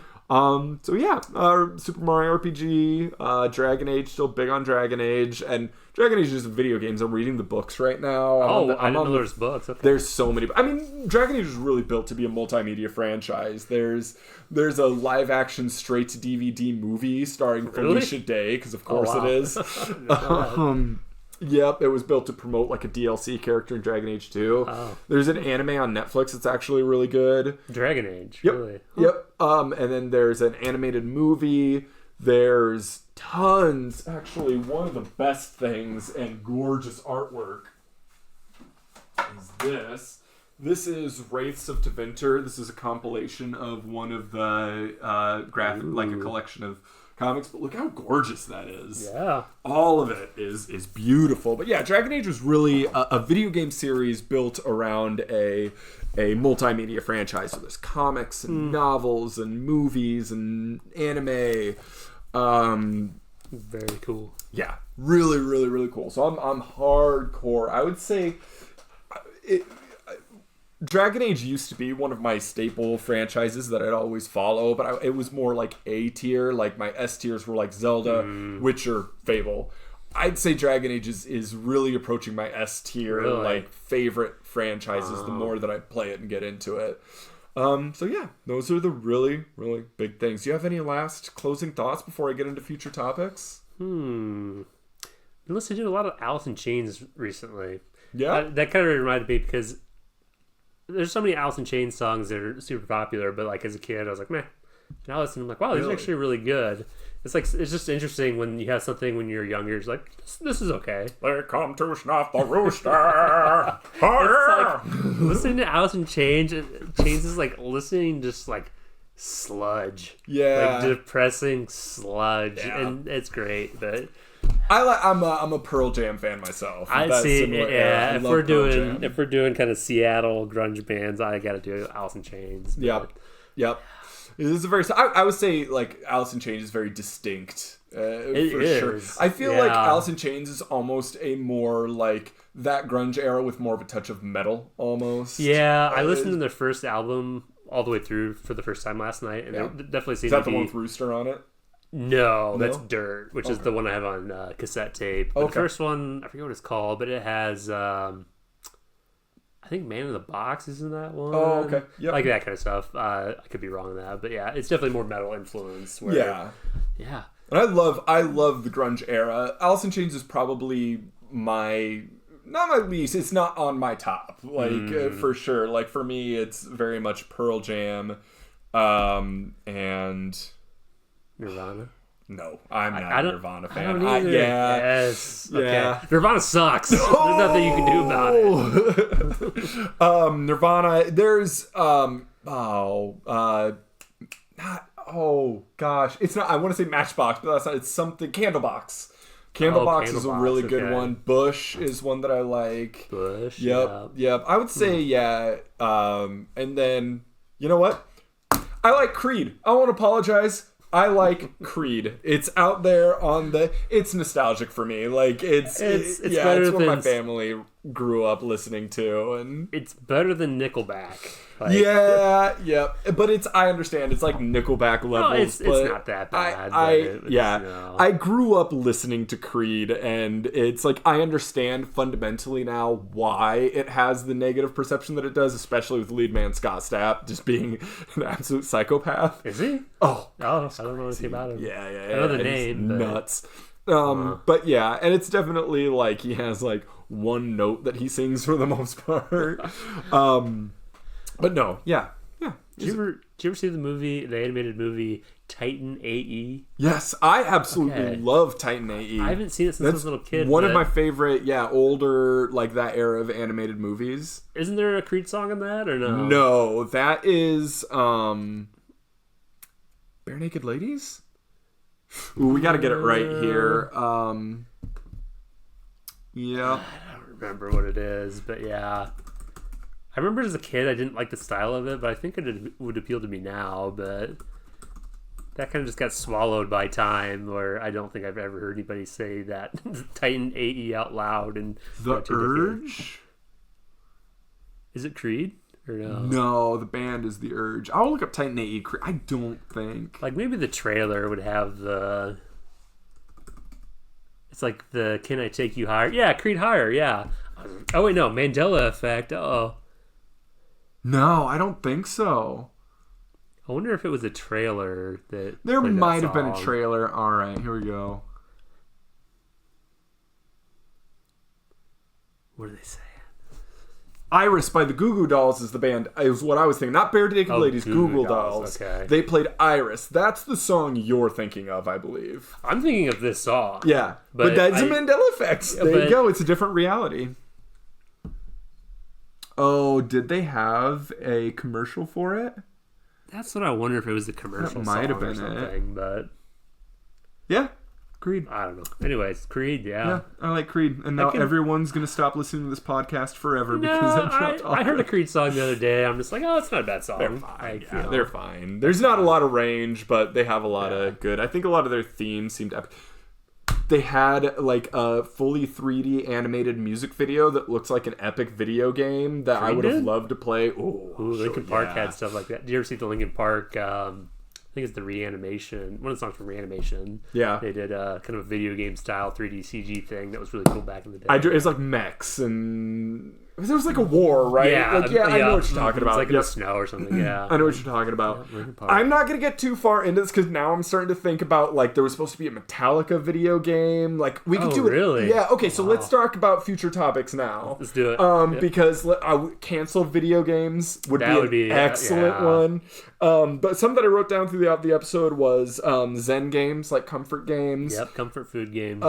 Mario RPG, Dragon Age, still big on Dragon Age, and Dragon Age is video games. I'm reading the books right now. I didn't know there's books. Okay. There's so many. I mean, Dragon Age was really built to be a multimedia franchise. There's a live action straight to DVD movie starring Felicia Day, because of course it is. Yep, it was built to promote like a DLC character in Dragon Age 2. Oh. There's an anime on Netflix that's actually really good. Dragon Age, yep. Really? Yep. And then there's an animated movie. There's tons. Actually, one of the best things and gorgeous artwork is this. This is Wraiths of Tevinter. This is a compilation of one of the like a collection of comics, but look how gorgeous that is. Yeah. All of it is beautiful. But yeah, Dragon Age was really a video game series built around a multimedia franchise. So there's comics and novels and movies and anime. Very cool. Yeah. Really, really, really cool. So I'm hardcore. I would say Dragon Age used to be one of my staple franchises that I'd always follow, but it was more like A tier. Like my S tiers were like Zelda, Witcher, Fable. I'd say Dragon Age is really approaching my S tier like favorite franchises the more that I play it and get into it. So yeah, those are the really, really big things. Do you have any last closing thoughts before I get into future topics? Been listening to a lot of Alice in Chains recently. Yeah. That kind of reminded me because there's so many Alice in Chains songs that are super popular, but like as a kid, I was like, meh. Now I listen, I'm like, wow, these are actually really good. It's like it's just interesting when you have something when you're younger. It's like this is okay. They come to snuff the rooster. It's like listening to Alice in Chains. Chains is like listening just like sludge. Yeah, like depressing sludge, and it's great. But I'm a Pearl Jam fan myself. I see. Yeah, if we're doing kind of Seattle grunge bands, I got to do Alice in Chains. Yep. It is a very. I would say like Alice in Chains is very distinct. For sure. I feel like Alice in Chains is almost a more like that grunge era with more of a touch of metal almost. Yeah, I listened to their first album all the way through for the first time last night, and it definitely seems. Is that the one with Rooster on it? No, that's Dirt, which is the one I have on cassette tape. The first one, I forget what it's called, but it has. I think Man in the Box is in that one. Oh, okay. Yep. Like that kind of stuff. I could be wrong on that, but yeah, it's definitely more metal influence. Yeah. And I love the grunge era. Alice in Chains is probably not my least. It's not on my top, for sure. Like for me, it's very much Pearl Jam, and Nirvana. No, I'm not a Nirvana fan. I don't either. Yes. Okay. Nirvana sucks. There's nothing you can do about it. Nirvana, there's it's not. I want to say Matchbox, but that's not. It's something. Candlebox. Candlebox is a really good one. Bush is one that I like. Bush. Yep. I would say and then you know what? I like Creed. I won't apologize. I like Creed. It's out there on it's nostalgic for me. Like it's better than what my family grew up listening to, and it's better than Nickelback. But I understand it's like Nickelback levels. No, it's not that bad. I grew up listening to Creed, and it's like I understand fundamentally now why it has the negative perception that it does, especially with lead man Scott Stapp just being an absolute psychopath. Is he? Oh, I don't know anything about him. Yeah. I know the name. Nuts. But yeah, and it's definitely like he has like one note that he sings for the most part. But no, yeah. Did you ever see the animated movie Titan AE? Yes, I absolutely love Titan AE. I haven't seen it since I was a little kid. One of my favorite, older, like that era of animated movies. Isn't there a Creed song in that, or no? No, that is Bare Naked Ladies? Ooh, we got to get it right here. Yeah. I don't remember what it is, but yeah. I remember as a kid I didn't like the style of it, but I think it would appeal to me now, but that kind of just got swallowed by time, where I don't think I've ever heard anybody say that Titan AE out loud. And The Urge? Is it Creed? Or no? No, the band is The Urge. I'll look up Titan AE Creed. I don't think. Like maybe the trailer would have the... It's like the Can I Take You Higher? Yeah, Creed Higher, yeah. Oh wait, no, Mandela Effect. Uh-oh. No, I don't think so. I wonder if it was a trailer that... There might have been a trailer. All right, here we go. What are they saying? Iris by the Goo Goo Dolls is the band. Is what I was thinking. Not Bare Naked Ladies, Goo Goo Dolls. Okay. They played Iris. That's the song you're thinking of, I believe. I'm thinking of this song. Yeah, but that's a Mandela Effect. There you go. It's a different reality. Oh, did they have a commercial for it? That's what I wonder, if it was a commercial. That might have been or something, but yeah, Creed. I don't know. Anyways, Creed, yeah, I like Creed, and now everyone's gonna stop listening to this podcast forever because I'm dropped off. I heard a Creed song the other day. I'm just like, oh, it's not a bad song. They're fine. They're fine. There's not a lot of range, but they have a lot of good. I think a lot of their themes seemed epic. They had like a fully 3D animated music video that looks like an epic video game that I would have loved to play. Ooh, Linkin Park had stuff like that. Did you ever see the Linkin Park? I think it's the Reanimation. One of the songs from Reanimation. Yeah, they did kind of a video game style 3D CG thing that was really cool back in the day. It's like mechs and There was like a war, right? Yeah, I know what you're talking about. It's like in the snow or something. Yeah, I know what you're talking about. I'm not gonna get too far into this because now I'm starting to think about like there was supposed to be a Metallica video game. Like we could do it. Really? Yeah. Okay. So let's talk about future topics now. Let's do it. Because cancel video games would be an excellent one. But some that I wrote down throughout the episode was Zen games, like comfort games. Yep, comfort food games.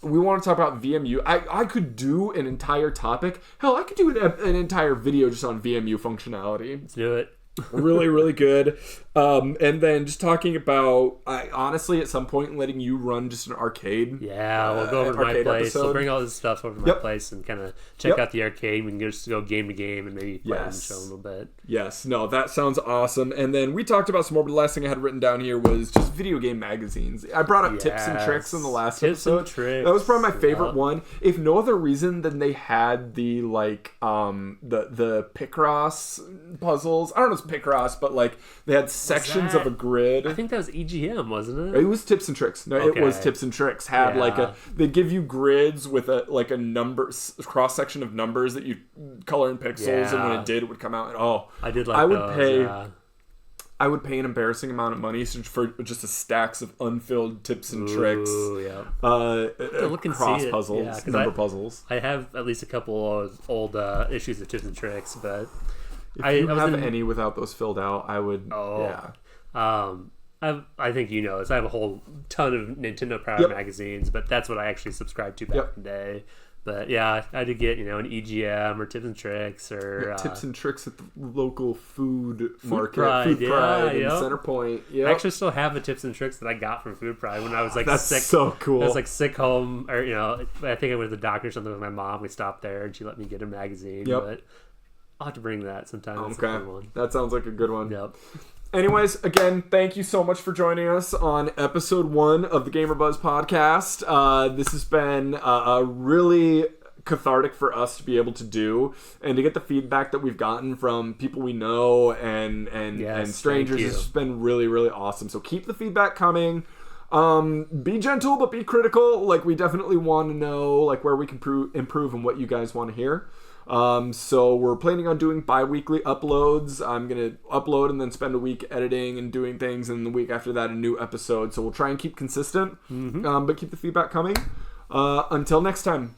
We want to talk about VMU. I could do an entire topic. Hell, I could do an entire video just on VMU functionality. Let's do it. Really, really good. And then just talking about, honestly, at some point letting you run just an arcade. Yeah, we'll go over to my place. Episode. We'll bring all this stuff over to my place and kind of check out the arcade. We can just go game to game and maybe play and show a little bit. Yes, no, that sounds awesome. And then we talked about some more, but the last thing I had written down here was just video game magazines. I brought up Tips and Tricks in the last episode. Tips and Tricks. That was probably my favorite one. If no other reason than they had the like the Picross puzzles. I don't know if it's Picross, but like they had sections of a grid. I think that was EGM, wasn't it? It was Tips and Tricks. No, it was Tips and Tricks. Had like they give you grids with a number cross section of numbers that you color in pixels, and when it would come out. And I did like those. I would pay an embarrassing amount of money for just a stacks of unfilled Tips and Tricks. Look and cross see puzzles, number puzzles. I have at least a couple of old issues of Tips and Tricks, but if you have any without those filled out, I would. I think you know this. I have a whole ton of Nintendo Power magazines, but that's what I actually subscribed to back in the day. But yeah, I did get an EGM or Tips and Tricks or Tips and Tricks at the local food market, Pride, Food Pride in Center Point. I actually still have the Tips and Tricks that I got from Food Pride when I was like That's sick. So cool. I was like sick home, or I think I went to the doctor or something with my mom. We stopped there and she let me get a magazine. But I'll have to bring that sometime. That's a good one. That sounds like a good one. Yep. Anyways, again, thank you so much for joining us on episode 1 of the Gamerbuzz podcast. This has been a really cathartic for us to be able to do, and to get the feedback that we've gotten from people we know and strangers. It's been really, really awesome. So keep the feedback coming. Be gentle, but be critical. Like, we definitely want to know like where we can improve and what you guys want to hear. So we're planning on doing bi-weekly uploads. I'm going to upload and then spend a week editing and doing things, and the week after that a new episode. So we'll try and keep consistent, but keep the feedback coming. Until next time.